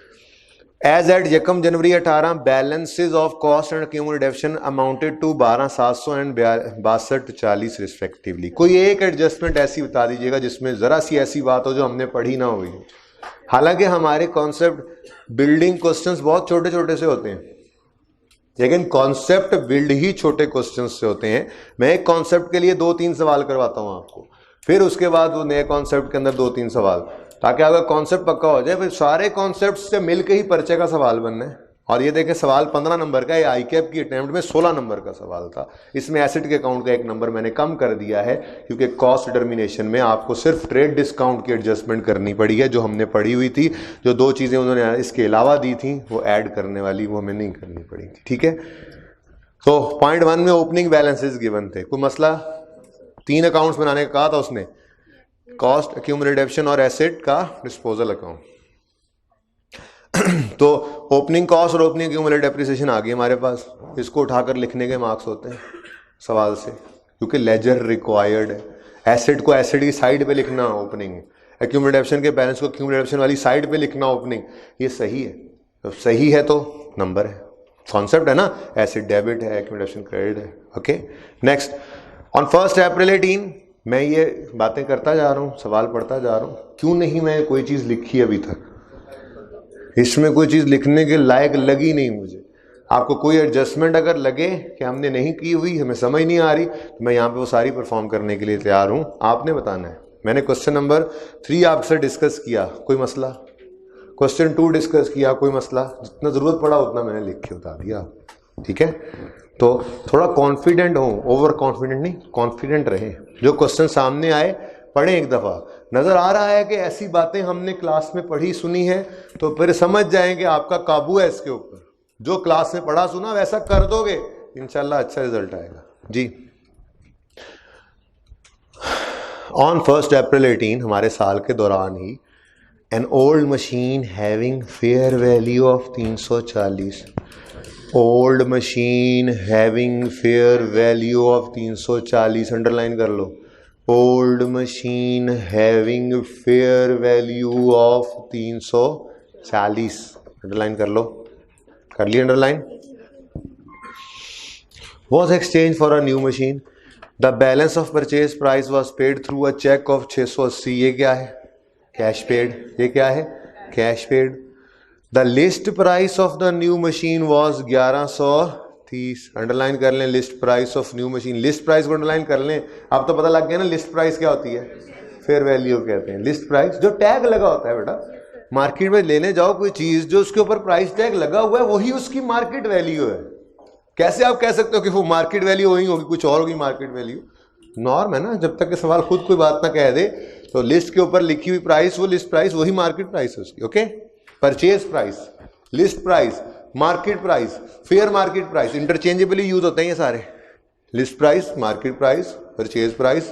As at 1 January 18 balances of cost and cumulative amounted to 12,700 and 6240 respectively. कोई एक एडजस्टमेंट ऐसी बता दीजिएगा जिसमें जरा सी ऐसी बात हो जो हमने पढ़ी ना हुई। हालांकि हमारे कॉन्सेप्ट बिल्डिंग क्वेश्चंस बहुत छोटे छोटे से होते हैं, लेकिन कॉन्सेप्ट बिल्ड ही छोटे क्वेश्चन से होते हैं। मैं एक कॉन्सेप्ट के लिए 2-3 सवाल करवाता हूं आपको, फिर उसके बाद वो नए कॉन्सेप्ट के अंदर 2-3 सवाल, ताकि अगर कॉन्सेप्ट पक्का हो जाए फिर सारे कॉन्सेप्ट से मिलकर ही परिचय का सवाल बनना है। और ये देखें सवाल 15 नंबर का, ये आई कैप की अटेम्प्ट में 16 नंबर का सवाल था। इसमें एसेट के अकाउंट का 1 नंबर मैंने कम कर दिया है, क्योंकि कॉस्ट डिटर्मिनेशन में आपको सिर्फ ट्रेड डिस्काउंट की एडजस्टमेंट करनी पड़ी है, जो हमने पढ़ी हुई थी। जो 2 चीज़ें उन्होंने इसके अलावा दी थी वो ऐड करने वाली वो हमें नहीं करनी पड़ी थी, ठीक है। तो पॉइंट 1 में ओपनिंग बैलेंसेज गिवन थे, कोई मसला 3 अकाउंट्स बनाने का कहा था उसने, कॉस्ट एक्यूमुलेटिव और एसेट का डिस्पोजल अकाउंट। तो ओपनिंग कॉस्ट और ओपनिंग एक्यूमुलेटेड डेप्रिसिएशन आ गई हमारे पास, इसको उठाकर लिखने के मार्क्स होते हैं सवाल से, क्योंकि लेजर रिक्वायर्ड है। एसेट को एसेट की साइड पे लिखना ओपनिंग, एक्यूमुलेटिव के बैलेंस को एक्यूमुलेटिव वाली साइड पे लिखना ओपनिंग, ये सही है। तो सही है तो नंबर है, कॉन्सेप्ट है ना, एसेट डेबिट है, एक्यूमुलेटिव क्रेडिट है। ओके नेक्स्ट, ऑन 1 अप्रैल 18 मैं ये बातें करता जा रहा हूँ, सवाल पढ़ता जा रहा हूँ, क्यों नहीं मैं कोई चीज़ लिखी अभी तक, इसमें कोई चीज़ लिखने के लायक लगी नहीं मुझे। आपको कोई एडजस्टमेंट अगर लगे कि हमने नहीं की हुई, हमें समझ नहीं आ रही, तो मैं यहाँ पे वो सारी परफॉर्म करने के लिए तैयार हूँ, आपने बताना है। मैंने क्वेश्चन नंबर 3 आपसे डिस्कस किया, कोई मसला, क्वेश्चन 2 डिस्कस किया, कोई मसला, जितना ज़रूरत पड़ा उतना मैंने लिख के बता दिया, ठीक है। तो थोड़ा कॉन्फिडेंट हो, ओवर कॉन्फिडेंट नहीं, कॉन्फिडेंट रहें। जो क्वेश्चन सामने आए पढ़ें एक दफ़ा, नज़र आ रहा है कि ऐसी बातें हमने क्लास में पढ़ी सुनी है, तो फिर समझ जाएं कि आपका काबू है इसके ऊपर। जो क्लास में पढ़ा सुना वैसा कर दोगे, इंशाल्लाह अच्छा रिजल्ट आएगा जी। ऑन 1 अप्रैल 18 हमारे साल के दौरान ही an old machine having fair value of 340, old machine having fair value of 340, underline कर लो। Old machine having fair value of 340, underline कर लो। कर ली underline. Was exchange for a new machine, the balance of purchase price was paid through a cheque of 680, ये क्या है? Cash paid. ये क्या है? Cash paid. The list price of the new machine was 1130, underline कर लें। List price of new machine, list price को underline कर लें। अब तो पता लग गया ना लिस्ट प्राइस क्या होती है? फेयर वैल्यू कहते हैं। लिस्ट प्राइस जो टैग लगा होता है बेटा, मार्केट में लेने जाओ कोई चीज जो उसके ऊपर प्राइस टैग लगा हुआ है वही उसकी मार्केट वैल्यू है। कैसे आप कह सकते हो कि वो मार्केट वैल्यू वही होगी, कुछ और होगी मार्केट वैल्यू? नॉर्म है ना, जब तक कि सवाल खुद कोई बात ना कह दे तो लिस्ट के ऊपर लिखी हुई प्राइस, वो लिस्ट प्राइस वही मार्केट प्राइस है उसकी। Okay, purchase price, list price, market price, fair market price, interchangeably use होते हैं ये सारे। List price, market price, purchase price,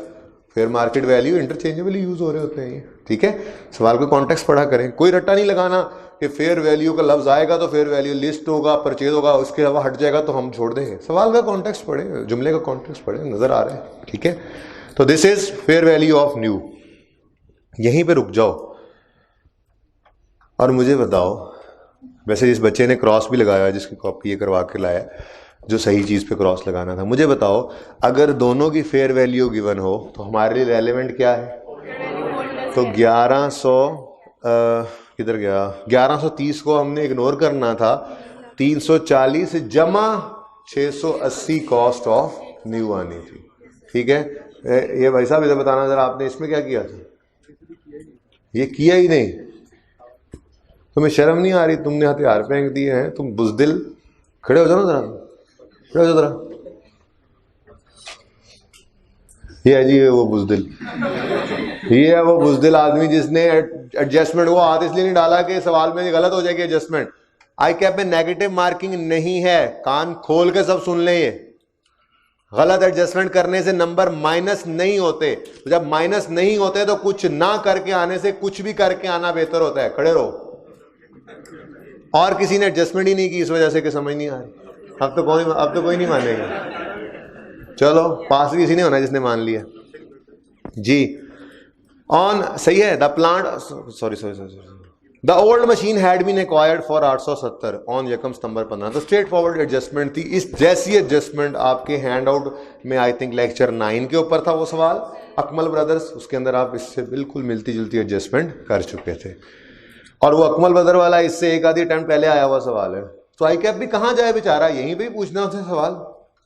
fair market value interchangeably use हो रहे होते हैं ये। ठीक है, सवाल को कॉन्टेक्स्ट पढ़ा करें, कोई रट्टा नहीं लगाना कि फेयर वैल्यू का लफ्ज आएगा तो फेयर वैल्यू, लिस्ट होगा, परचेज होगा, उसके अलावा हट जाएगा तो हम छोड़ देंगे। सवाल का कॉन्टेक्स्ट पढ़े, जुमले का कॉन्टेक्स्ट पढ़े, नजर आ रहा है? ठीक है, तो this is fair value of new. यहीं पे रुक जाओ और मुझे बताओ, वैसे इस बच्चे ने क्रॉस भी लगाया, जिसकी कॉपी ये करवा के लाया, जो सही चीज़ पे क्रॉस लगाना था। मुझे बताओ, अगर दोनों की फेयर वैल्यू गिवन हो तो हमारे लिए रेलेवेंट क्या है? तो 1100 किधर गया? 1130 को हमने इग्नोर करना था, 340 जमा 680 कॉस्ट ऑफ न्यू आनी थी। ठीक है, ये भाई साहब इधर बताना जरा, आपने इसमें क्या किया था? ये किया ही नहीं। तुम्हें शर्म नहीं आ रही? तुमने हथियार फेंक दिए हैं, तुम बुजदिल। खड़े हो जाओ ना जरा, खड़े हो जाओ जरा। ये है जी वो बुजदिल, ये है वो बुजदिल आदमी जिसने एडजस्टमेंट वो हाथ इसलिए नहीं डाला कि सवाल में गलत हो जाएगी एडजस्टमेंट। आई कैप में नेगेटिव मार्किंग नहीं है, कान खोल के सब सुन लें। ये गलत एडजस्टमेंट करने से नंबर माइनस नहीं होते। तो जब माइनस नहीं होते तो कुछ ना करके आने से कुछ भी करके आना बेहतर होता है। खड़े रहो। और किसी ने एडजस्टमेंट ही नहीं की इस वजह से कि समझ नहीं आ रही। अब तो कोई नहीं मानेगा। चलो, पास भी किसी ने होना जिसने मान लिया जी। ऑन सही है। The plant sorry the old machine had been acquired for 870 on यकम सितंबर 15। तो स्ट्रेट फॉरवर्ड एडजस्टमेंट थी। इस जैसी एडजस्टमेंट आपके हैंड आउट में आई थिंक लेक्चर 9 के ऊपर था वो सवाल, अकमल ब्रदर्स, उसके अंदर आप इससे बिल्कुल मिलती जुलती एडजस्टमेंट कर चुके थे। और वो अकमल ब्रदर वाला इससे एक आधी अटेम्प्ट पहले आया हुआ सवाल है। तो आई कैप भी कहाँ जाए बेचारा, यहीं पे ही पूछना होता है सवाल।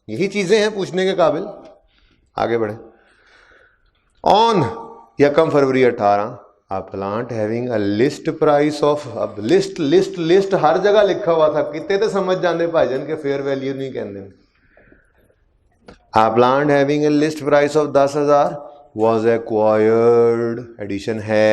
यही चीजें हैं पूछने के काबिल। आगे बढ़े। ऑन यकम फरवरी 18 a plant having a list price of, अब लिस्ट हर जगह लिखा हुआ था, कितने तो समझ जाते भाईजन के फेयर वैल्यू नहीं कहते। a plant having a list price of 10,000 was acquired, addition है,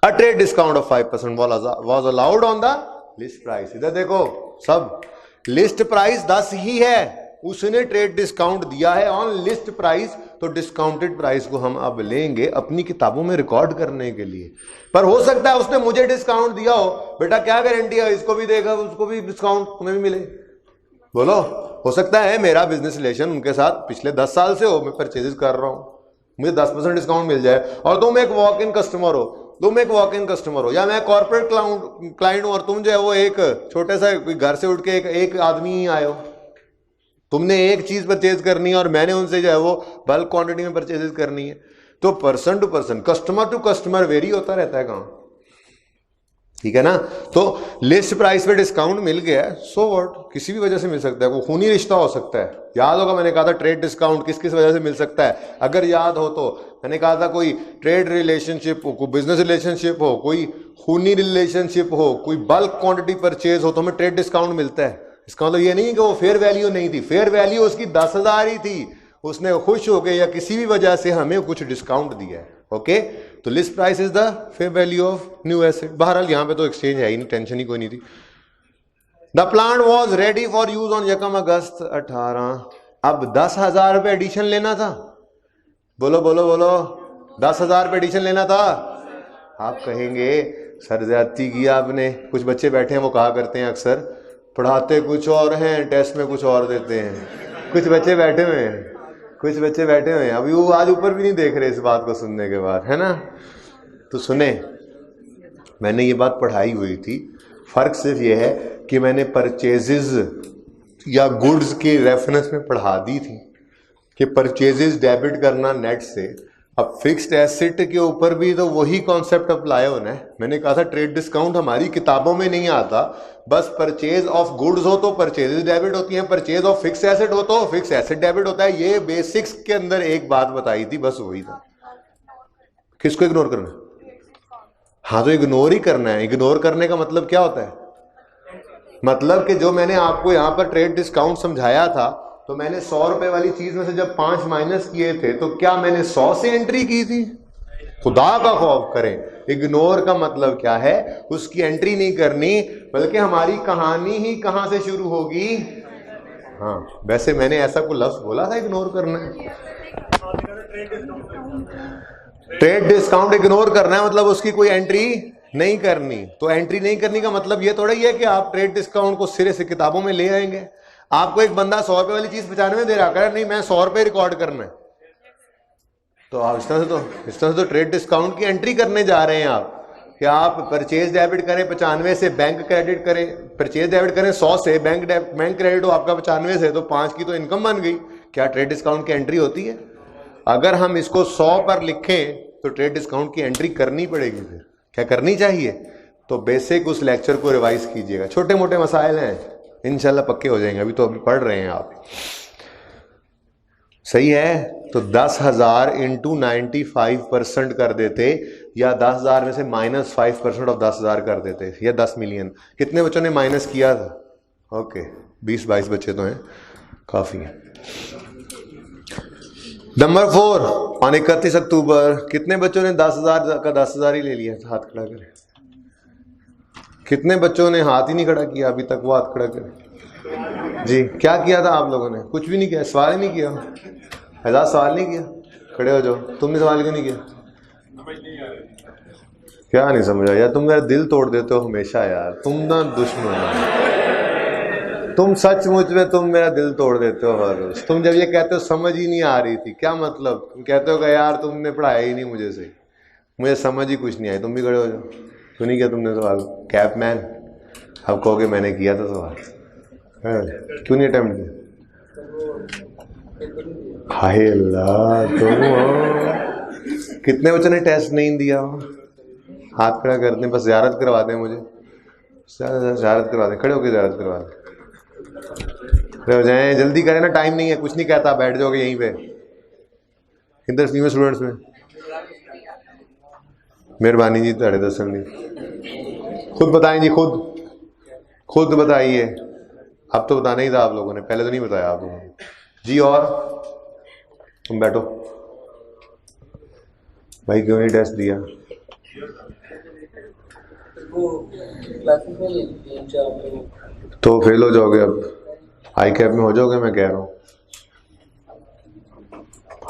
a trade discount of 5% was allowed on the list price। इधर देखो, सब लिस्ट प्राइस 10 ही है, उसने ट्रेड डिस्काउंट दिया है ऑन लिस्ट प्राइस। तो डिस्काउंटेड प्राइस को हम अब लेंगे अपनी किताबों में रिकॉर्ड करने के लिए। पर हो सकता है उसने मुझे डिस्काउंट दिया हो, बेटा क्या गारंटी है इसको भी देगा, उसको भी डिस्काउंट तुम्हें भी मिले? बोलो, हो सकता है मेरा बिजनेस रिलेशन उनके साथ पिछले 10 साल से हो, मैं परचेजेस कर रहा हूं, मुझे 10% डिस्काउंट मिल जाए, और तुम एक वॉक इन कस्टमर हो, या मैं कॉर्पोरेट क्लाइंट हूं और तुम जो है वो एक छोटे सा घर से उठ के एक आदमी ही आए हो, तुमने एक चीज परचेज करनी है और मैंने उनसे जो है वो बल्क क्वांटिटी में परचेजेस करनी है। तो person to person, customer to customer vary होता रहता है काम। ठीक है ना? तो लिस्ट प्राइस पे डिस्काउंट मिल गया है, सो व्हाट, किसी भी वजह से मिल सकता है, कोई खूनी रिश्ता हो सकता है। याद होगा मैंने कहा था ट्रेड डिस्काउंट किस किस वजह से मिल सकता है, अगर याद हो तो मैंने कहा था कोई ट्रेड रिलेशनशिप हो, कोई बिजनेस रिलेशनशिप हो, कोई खूनी रिलेशनशिप हो, कोई बल्क क्वांटिटी परचेज हो तो हमें ट्रेड डिस्काउंट मिलता है। इसका मतलब ये नहीं है कि वो फेयर वैल्यू नहीं थी, फेयर वैल्यू उसकी 10,000 ही थी, उसने खुश हो गए या किसी भी वजह से हमें कुछ डिस्काउंट दिया है। ओके, तो list price is the fair value of new asset. बहरहाल यहां पे तो एक्सचेंज है ही नहीं, टेंशन ही कोई नहीं थी। The plant was ready for use on यकम अगस्त 18। अब 10,000 रुपये एडिशन लेना था। बोलो बोलो बोलो, 10,000 रुपये एडिशन लेना था। आप कहेंगे सर ज्यादती किया आपने। कुछ बच्चे बैठे हैं वो कहा करते हैं अक्सर, पढ़ाते कुछ और हैं, टेस्ट में कुछ और देते हैं। कुछ बच्चे बैठे हुए हैं, कुछ बच्चे बैठे हुए हैं, अभी वो आज ऊपर भी नहीं देख रहे इस बात को सुनने के बाद, है ना। तो सुने, मैंने ये बात पढ़ाई हुई थी, फ़र्क सिर्फ ये है कि मैंने परचेजेस या गुड्स के रेफरेंस में पढ़ा दी थी कि परचेजेस डेबिट करना नेट से। अब फिक्स्ड एसेट के ऊपर भी तो वही कॉन्सेप्ट अप्लाई होना है। मैंने कहा था ट्रेड डिस्काउंट हमारी किताबों में नहीं आता, बस परचेज ऑफ गुड्स हो तो परचेजेस डेबिट होती हैं, परचेज ऑफ फिक्स एसेट हो तो फिक्स एसेट डेबिट होता है। ये बेसिक्स के अंदर एक बात बताई थी, बस वही था। किसको इग्नोर करना? हाँ, तो इग्नोर ही करना है। इग्नोर करने का मतलब क्या होता है? मतलब कि जो मैंने आपको यहाँ पर ट्रेड डिस्काउंट समझाया था, तो मैंने 100 रुपए वाली चीज में से जब 5 माइनस किए थे, तो क्या मैंने 100 से एंट्री की थी? खुदा का खौफ करें। इग्नोर का मतलब क्या है? उसकी एंट्री नहीं करनी, बल्कि हमारी कहानी ही कहां से शुरू होगी। हाँ, वैसे मैंने ऐसा कोई लफ्ज बोला था इग्नोर करना है? ट्रेड डिस्काउंट इग्नोर करना है मतलब उसकी कोई एंट्री नहीं करनी। तो एंट्री नहीं करने का मतलब ये थोड़ा ही है कि आप ट्रेड डिस्काउंट को सिरे से किताबों में ले आएंगे। आपको एक बंदा 100 रुपए वाली चीज 95 दे रहा है, नहीं मैं 100 रुपए रिकॉर्ड करना है, तो आप इस तरह से तो ट्रेड डिस्काउंट की एंट्री करने जा रहे हैं आप कि आप परचेज डेबिट करें 95 से, बैंक क्रेडिट करें, परचेज डेबिट करें 100 से, बैंक क्रेडिट हो आपका 95 से, तो 5 की तो इनकम बन गई। क्या ट्रेड डिस्काउंट की एंट्री होती है? अगर हम इसको 100 पर लिखें तो ट्रेड डिस्काउंट की एंट्री करनी पड़ेगी। फिर क्या करनी चाहिए? तो बेसिक उस लेक्चर को रिवाइज कीजिएगा। छोटे मोटे मसाइल हैं, इंशाल्लाह पक्के हो जाएंगे। अभी तो अभी पढ़ रहे हैं आप, सही है। तो 10,000 इंटू 95% कर देते, या 10,000 में से -5% ऑफ 10,000 कर देते, या 10 मिलियन। कितने बच्चों ने माइनस किया था? ओके, 20-22 बच्चे तो हैं, काफी है। नंबर 4, ऑन 31 अक्टूबर कितने बच्चों ने 10,000 का 10,000 ही ले लिया था? हाथ खड़ा करें। कितने बच्चों ने हाथ ही नहीं खड़ा किया अभी तक? वो हाथ खड़ा करें जी। क्या किया था आप लोगों ने? कुछ भी नहीं किया, सवाल ही नहीं किया। हजार सवाल नहीं किया? खड़े हो जाओ। तुमने सवाल क्यों नहीं किया? क्या नहीं समझा यार? तुम मेरा दिल तोड़ देते हो हमेशा यार, तुम ना दुश्मन हो। तुम सचमुच में तुम मेरा दिल तोड़ देते हो हर रोज। तुम जब ये कहते हो समझ ही नहीं आ रही थी, क्या मतलब? तुम कहते हो कि यार तुमने पढ़ाया ही नहीं मुझे से, मुझे समझ ही कुछ नहीं आई। तुम भी खड़े हो जाओ। क्यों नहीं किया तुमने सवाल? कैप मैन, अब कहोगे मैंने किया था सवाल, क्यों नहीं अटेम्प्ट किया? हाय अल्लाह, तुम कितने बच्चों ने टेस्ट नहीं दिया? हाथ खड़ा करते हैं, बस ज़ियारत करवा दें मुझे, ज़ियारत करवा दें। खड़े होकर ज़ियारत करवा दें, खड़े हो जाएं, जल्दी करें ना, टाइम नहीं है। कुछ नहीं कहता, बैठ जाओगे यहीं पे। किधर फीमेल स्टूडेंट्स में? मेहरबानी जी, 10:30 नहीं। खुद बताएं जी, खुद बताइए। अब तो बताना ही था आप लोगों ने, पहले तो नहीं बताया आप लोगों ने जी। और तुम बैठो भाई, क्यों नहीं टेस्ट दिया? तो फेल हो जाओगे, अब आई कैप में हो जाओगे, मैं कह रहा हूँ।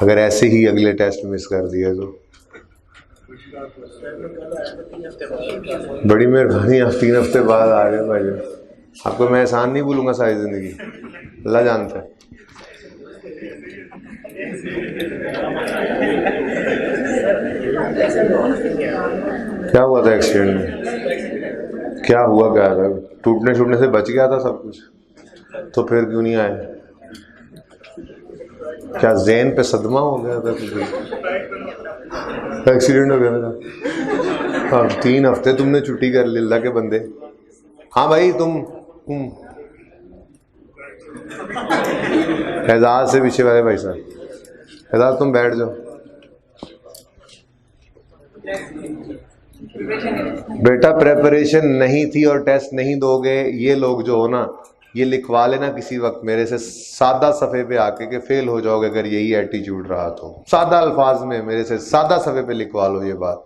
अगर ऐसे ही अगले टेस्ट मिस कर दिया तो बड़ी मेहरबानी, आप 3 हफ्ते बाद आ गए भाई। आपको मैं एहसान नहीं भूलूंगा सारी जिंदगी, अल्लाह जानता है। क्या हुआ था एक्सीडेंट में? क्या हुआ, क्या था? टूटने से बच गया था सब कुछ, तो फिर क्यों नहीं आए? क्या ज़हन पे सदमा हो गया था? एक्सीडेंट हो गया था। हाँ, 3 हफ्ते तुमने छुट्टी कर ली, अल्लाह के बंदे। हाँ भाई, तुम एजाज से पीछे वाले भाई साहब, एजाज तुम बैठ जाओ। बेटा प्रेपरेशन नहीं थी और टेस्ट नहीं दोगे, ये लोग जो हो ना, ये लिखवा लेना किसी वक्त मेरे से सादा सफ़े पे आके कि फेल हो जाओगे अगर यही एटीट्यूड रहा तो। सादा अल्फाज में मेरे से सादा सफ़े पे लिखवा लो ये बात,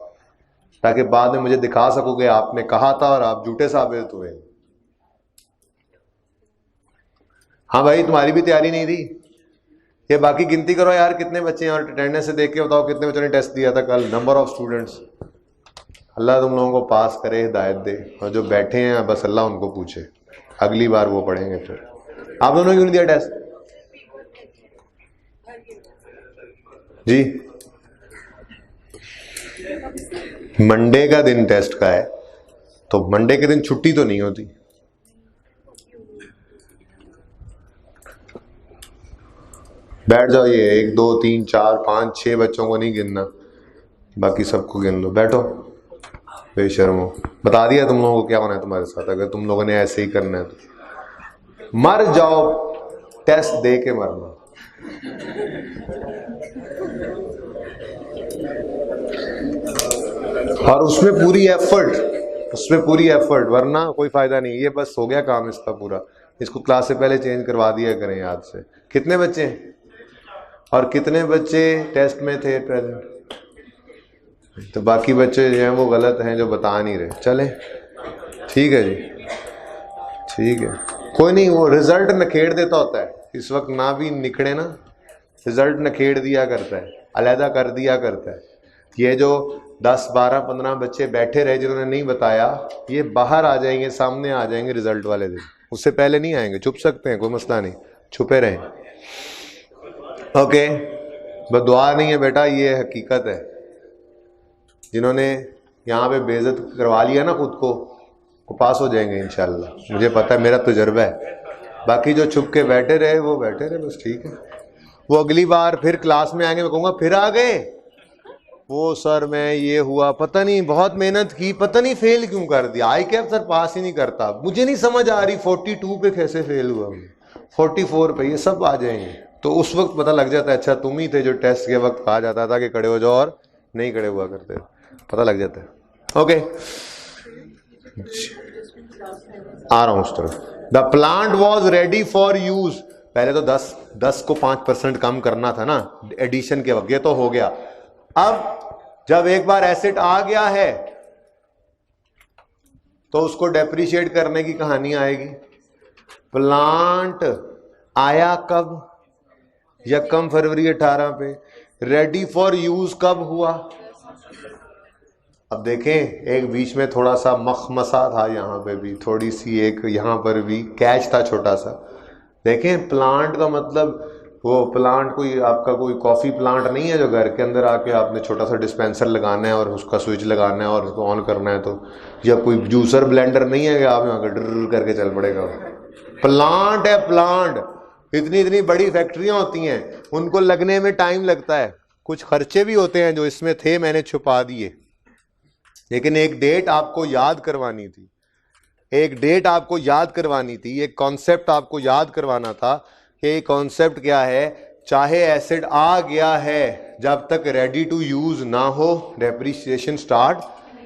ताकि बाद में मुझे दिखा सकोगे आपने कहा था और आप झूठे साबित हुए। हाँ भाई, तुम्हारी भी तैयारी नहीं थी। ये बाकी गिनती करो यार, कितने बच्चे हैं, और अटेंडेंस से देख के बताओ कितने बच्चों ने टेस्ट दिया था कल, नंबर ऑफ स्टूडेंट्स। अल्लाह तुम लोगों को पास करे, हिदायत दे, और जो बैठे हैं बस अल्लाह उनको पूछे। अगली बार वो पढ़ेंगे फिर। आप दोनों क्यों नहीं दिया टेस्ट जी? मंडे का दिन टेस्ट का है, तो मंडे के दिन छुट्टी तो नहीं होती। बैठ जाओ, ये 1 2 3 4 5 6 बच्चों को नहीं गिनना, बाकी सबको गिन लो। बैठो बेशर्मो। बता दिया तुम लोगों को क्या होना है तुम्हारे साथ। अगर तुम लोगों ने ऐसे ही करना है तो मर जाओ, टेस्ट दे के मरना। और उसमें पूरी एफर्ट, वरना कोई फायदा नहीं। ये बस हो गया काम इसका पूरा। इसको क्लास से पहले चेंज करवा दिया करें याद से। कितने बच्चे हैं और कितने बच्चे टेस्ट में थे प्रेजेंट? तो बाकी बच्चे जो हैं वो गलत हैं, जो बता नहीं रहे। चलें, ठीक है जी, ठीक है, कोई नहीं। वो रिजल्ट नखेड़ देता होता है, इस वक्त ना भी निकले ना, रिजल्ट नखेड़ दिया करता है, अलहदा कर दिया करता है। ये जो 10 12 15 बच्चे बैठे रहे जिन्होंने नहीं बताया, ये बाहर आ जाएंगे, सामने आ जाएंगे रिजल्ट वाले दिन। उससे पहले नहीं आएंगे, छुप सकते हैं, कोई मसला नहीं, छुपे रहें। ओके, बस दुआ नहीं है बेटा, ये हकीकत है। जिन्होंने यहाँ पे बेइज्जत करवा लिया ना खुद को, वो पास हो जाएंगे इंशाल्लाह, मुझे पता है, मेरा तजुर्बा है। बाकी जो छुप के बैठे रहे वो बैठे रहे, बस ठीक है। वो अगली बार फिर क्लास में आएंगे, मैं कहूँगा फिर आ गए, वो सर मैं ये हुआ, पता नहीं बहुत मेहनत की, पता नहीं फेल क्यों कर दिया, आई कैप सर पास ही नहीं करता, मुझे नहीं समझ आ रही 42 पे कैसे फेल हुआ, 44 पे, ये सब आ जाएंगे। तो उस वक्त पता लग जाता है, अच्छा तुम ही थे जो टेस्ट के वक्त कहा जाता था कि खड़े हो जाओ और नहीं खड़े हुआ करते, पता लग जाता है। ओके, आ रहा हूं उस तरफ। The plant was ready for use. पहले तो 10 को 5% कम करना था ना एडिशन के वक्त, ये तो हो गया। अब जब एक बार एसिड आ गया है तो उसको डेप्रिशिएट करने की कहानी आएगी। प्लांट आया कब? 1 फरवरी 18 पे। रेडी फॉर यूज कब हुआ? अब देखें, एक बीच में थोड़ा सा मखमसा था, यहाँ पे भी थोड़ी सी, एक यहाँ पर भी कैच था छोटा सा। देखें, प्लांट का मतलब वो प्लांट कोई आपका कोई कॉफ़ी प्लांट नहीं है जो घर के अंदर आके आपने छोटा सा डिस्पेंसर लगाना है और उसका स्विच लगाना है और उसको ऑन करना है, तो या कोई जूसर ब्लेंडर नहीं है कि आप यहाँ ड्र करके चल पड़ेगा। प्लांट है, प्लांट। इतनी बड़ी फैक्ट्रियाँ होती हैं, उनको लगने में टाइम लगता है, कुछ खर्चे भी होते हैं जो इसमें थे, मैंने छुपा दिए। लेकिन एक डेट आपको याद करवानी थी, एक कॉन्सेप्ट आपको याद करवाना था कि ये कॉन्सेप्ट क्या है। चाहे एसिड आ गया है, जब तक रेडी टू यूज ना हो डेप्रिसिएशन स्टार्ट।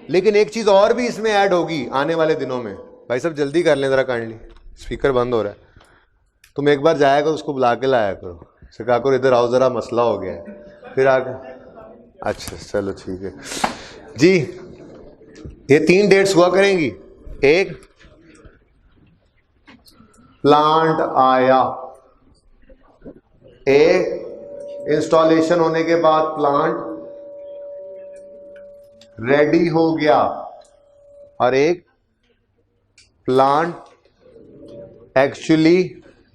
लेकिन एक चीज और भी इसमें ऐड होगी आने वाले दिनों में। भाई साहब जल्दी कर लें जरा, काइंडली, स्पीकर बंद हो रहा है। तुम एक बार जाया करो, उसको बुला के लाया करो, सिखा करो, इधर आओ जरा, मसला हो गया है, फिर आगे। अच्छा चलो ठीक है जी। ये 3 डेट्स हुआ करेंगी। एक, प्लांट आया, एक इंस्टॉलेशन होने के बाद प्लांट रेडी हो गया, और एक प्लांट एक्चुअली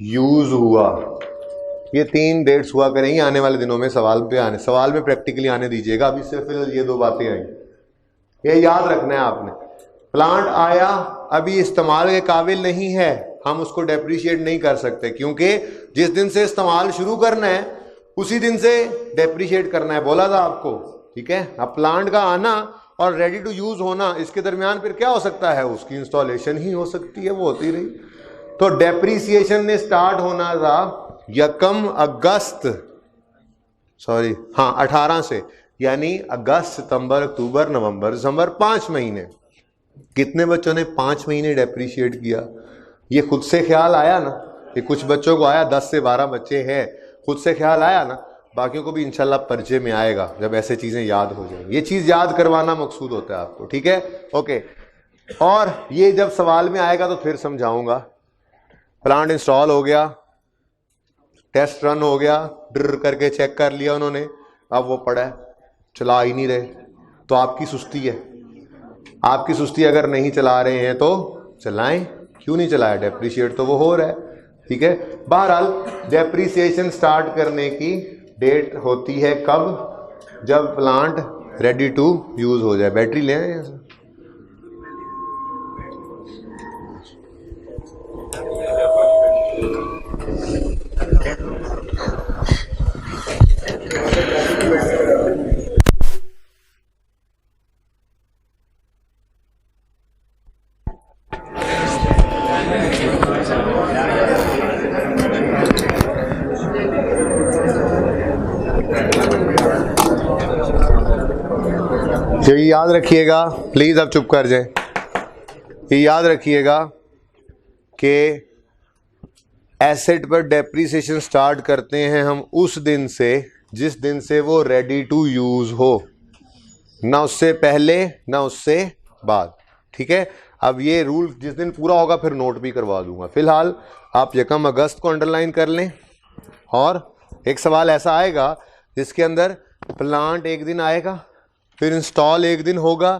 यूज हुआ। ये 3 डेट्स हुआ करेंगी आने वाले दिनों में। सवाल में प्रैक्टिकली आने दीजिएगा। अभी सिर्फ ये 2 बातें आई, ये याद रखना है आपने। प्लांट आया, अभी इस्तेमाल के काबिल नहीं है, हम उसको डेप्रिशिएट नहीं कर सकते, क्योंकि जिस दिन से इस्तेमाल शुरू करना है उसी दिन से डेप्रिशिएट करना है, बोला था आपको, ठीक है। अब प्लांट का आना और रेडी टू यूज होना, इसके दरमियान फिर क्या हो सकता है? उसकी इंस्टॉलेशन ही हो सकती है, वो होती रही। तो डेप्रिसिएशन ने स्टार्ट होना था 1 अगस्त 18 से, यानी अगस्त, सितंबर, अक्टूबर, नवंबर, दिसंबर, 5 महीने। कितने बच्चों ने 5 महीने डेप्रिशिएट किया? ये खुद से ख्याल आया ना, ये कुछ बच्चों को आया, 10 से 12 बच्चे हैं, खुद से ख्याल आया ना, बाकियों को भी इंशाल्लाह पर्चे में आएगा जब ऐसे चीज़ें याद हो जाएंगी। ये चीज़ याद करवाना मकसूद होता है आपको, ठीक है, ओके। और ये जब सवाल में आएगा तो फिर समझाऊंगा। प्लांट इंस्टॉल हो गया, टेस्ट रन हो गया, ड्र करके चेक कर लिया उन्होंने, अब वो पड़ा है, चला ही नहीं रहे, तो आपकी सुस्ती है। आपकी सुस्ती, अगर नहीं चला रहे हैं तो चलाएं, क्यों नहीं चलाया, डेप्रिशिएट तो वो हो रहा है, ठीक है। बहरहाल डेप्रिसिएशन स्टार्ट करने की डेट होती है कब, जब प्लांट रेडी टू यूज हो जाए। बैटरी ले आए यहाँ से। तो ये याद रखिएगा प्लीज, अब चुप कर जाए। ये याद रखिएगा कि एसेट पर डेप्रिसिएशन स्टार्ट करते हैं हम उस दिन से जिस दिन से वो रेडी टू यूज हो, ना उससे पहले ना उससे बाद, ठीक है। अब ये रूल जिस दिन पूरा होगा फिर नोट भी करवा दूंगा। फिलहाल आप यकम अगस्त को अंडरलाइन कर लें। और एक सवाल ऐसा आएगा जिसके अंदर प्लांट एक दिन आएगा, फिर इंस्टॉल एक दिन होगा,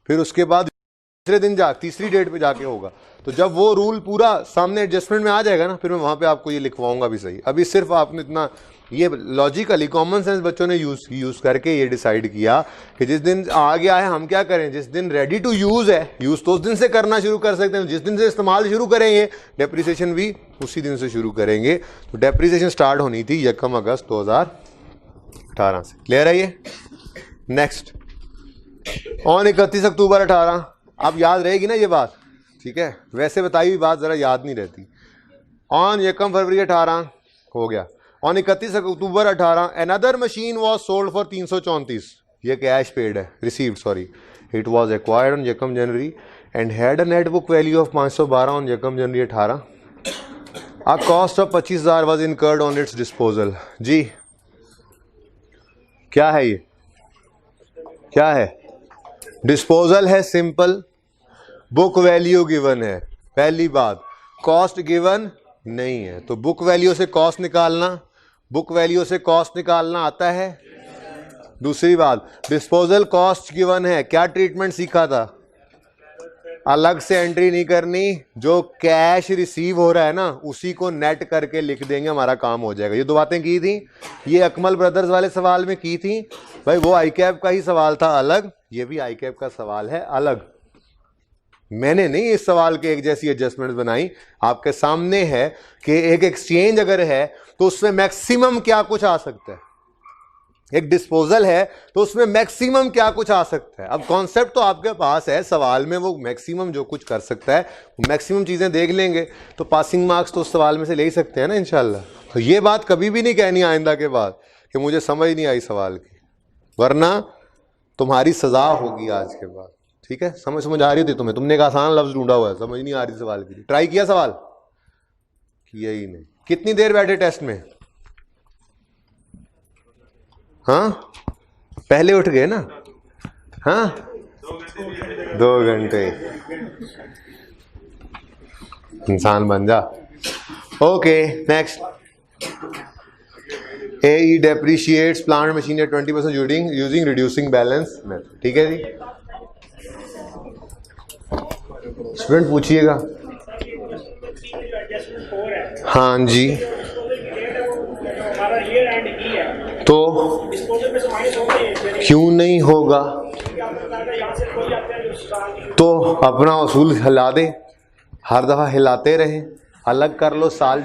फिर उसके बाद तीसरे दिन तीसरी डेट पे जाके होगा। तो जब वो रूल पूरा सामने एडजस्टमेंट में आ जाएगा ना, फिर मैं वहां पे आपको ये लिखवाऊंगा भी सही। अभी सिर्फ आपने इतना ये लॉजिकली कॉमन सेंस बच्चों ने यूज करके ये डिसाइड किया कि जिस दिन आ गया है हम क्या करें, जिस दिन रेडी टू यूज है, यूज तो उस दिन से करना शुरू कर सकते हैं, जिस दिन से इस्तेमाल शुरू करेंगे डेप्रिसिएशन भी उसी दिन से शुरू करेंगे। तो डेप्रिसिएशन स्टार्ट होनी थी 1 अगस्त 2018 से। क्लियर है ये? नेक्स्ट ऑन 31 अक्टूबर 18, अब याद रहेगी ना ये बात, ठीक है। वैसे बताई हुई बात जरा याद नहीं रहती। ऑन 1 फरवरी 18 हो गया। On 31 October 18 another machine was sold for 334, ये कैश पेड है, received sorry. It was acquired on 1 January and had a net book value of 512 on 1 January 18। A cost of 25,000 was incurred on its disposal. जी क्या है ये, क्या है? Disposal है, simple. Book value given है, पहली बात। कॉस्ट गिवन नहीं है, तो बुक वैल्यू से कॉस्ट निकालना, बुक वैल्यू से कॉस्ट निकालना आता है। दूसरी बात, डिस्पोजल कॉस्ट गिवन है, क्या ट्रीटमेंट सीखा था? अलग से एंट्री नहीं करनी, जो कैश रिसीव हो रहा है ना उसी को नेट करके लिख देंगे, हमारा काम हो जाएगा। ये दो बातें की थी, ये अकमल ब्रदर्स वाले सवाल में की थी भाई, वो आई कैप का ही सवाल था अलग, ये भी आई कैप का सवाल है अलग। मैंने नहीं इस सवाल के एक जैसी एडजस्टमेंट बनाई, आपके सामने है कि एक एक्सचेंज अगर है तो उसमें मैक्सिमम क्या कुछ आ सकता है, एक डिस्पोजल है तो उसमें मैक्सिमम क्या कुछ आ सकता है। अब कॉन्सेप्ट तो आपके पास है, सवाल में वो मैक्सिमम जो कुछ कर सकता है वो मैक्सिमम चीजें देख लेंगे, तो पासिंग मार्क्स तो उस सवाल में से ले ही सकते हैं ना इंशाल्लाह। तो ये बात कभी भी नहीं कहनी आइंदा के बाद कि मुझे समझ नहीं आई सवाल की, वरना तुम्हारी सजा होगी आज के बाद, ठीक है। समझ आ रही थी तुम्हें, तुमने एक आसान लफ्ज ढूंढा हुआ है, समझ नहीं आ रही सवाल की, ट्राई किया सवाल? किया ही नहीं। कितनी देर बैठे टेस्ट में? हाँ पहले उठ गए ना? हाँ 2 घंटे, इंसान बन जा। Okay next, AE depreciates plant machine at 20% using reducing balance method, ठीक है जी। स्टूडेंट पूछिएगा। हाँ जी, तो क्यों नहीं होगा? तो अपना उसूल हिला दे, हर दफा हिलाते रहे, अलग कर लो। साल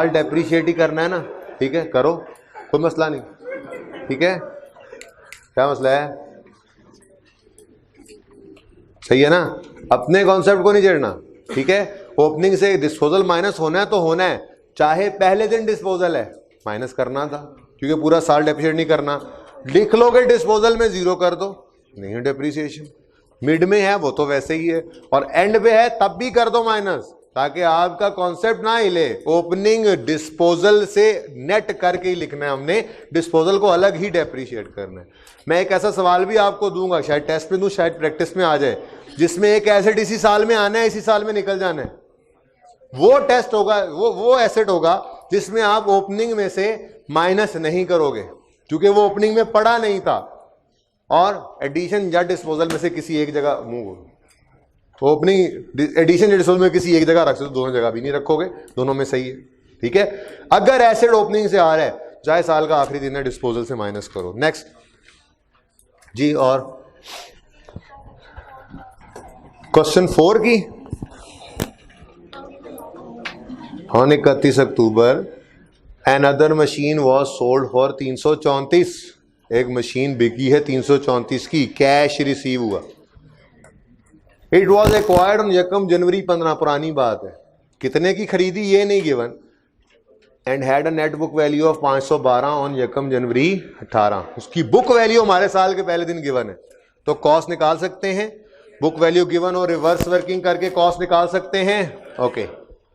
डेप्रिशिएट ही करना है ना, ठीक है, करो, कोई मसला नहीं, ठीक है। क्या मसला है? सही है ना, अपने कॉन्सेप्ट को नहीं छेड़ना, ठीक है। ओपनिंग से डिस्पोजल माइनस होना है तो होना है, चाहे पहले दिन डिस्पोजल है माइनस करना था, क्योंकि पूरा साल डेप्रिशिएट नहीं करना। लिख लोगे डिस्पोजल में 0 कर दो, नहीं है डेप्रिसिएशन। मिड में है वो तो वैसे ही है, और एंड पे है तब भी कर दो माइनस, ताकि आपका कॉन्सेप्ट ना हिले। ओपनिंग डिस्पोजल से नेट करके ही लिखना है हमने, डिस्पोजल को अलग ही डेप्रिशिएट करना है। मैं एक ऐसा सवाल भी आपको दूंगा, शायद टेस्ट में दूं, शायद प्रैक्टिस में आ जाए, जिसमें एक एसेट इसी साल में आना है, इसी साल में निकल जाना है। वो टेस्ट होगा, वो एसेट होगा जिसमें आप ओपनिंग में से माइनस नहीं करोगे, क्योंकि वो ओपनिंग में पड़ा नहीं था, और एडिशन या डिस्पोजल में से किसी एक जगह मूव होगा। ओपनिंग एडिशन डिस्पोजल में किसी एक जगह रख सकते हो, दोनों जगह भी नहीं रखोगे, दोनों में सही है। ठीक है, अगर एसिड ओपनिंग से आ रहा है, चाहे साल का आखिरी दिन है, डिस्पोजल से माइनस करो। नेक्स्ट जी, और क्वेश्चन 4 की, on 31 October another machine was sold for 334, एक मशीन बिकी है 334 की, कैश रिसीव हुआ। इट वॉज एक्वायर्ड ऑन यकम जनवरी 15, पुरानी बात है, कितने की खरीदी ये नहीं given, and had a net book value of 512 on यकम जनवरी 18, उसकी बुक वैल्यू हमारे साल के पहले दिन गिवन है, तो कॉस्ट निकाल सकते हैं, बुक वैल्यू गिवन और रिवर्स वर्किंग करके कॉस्ट निकाल सकते हैं। ओके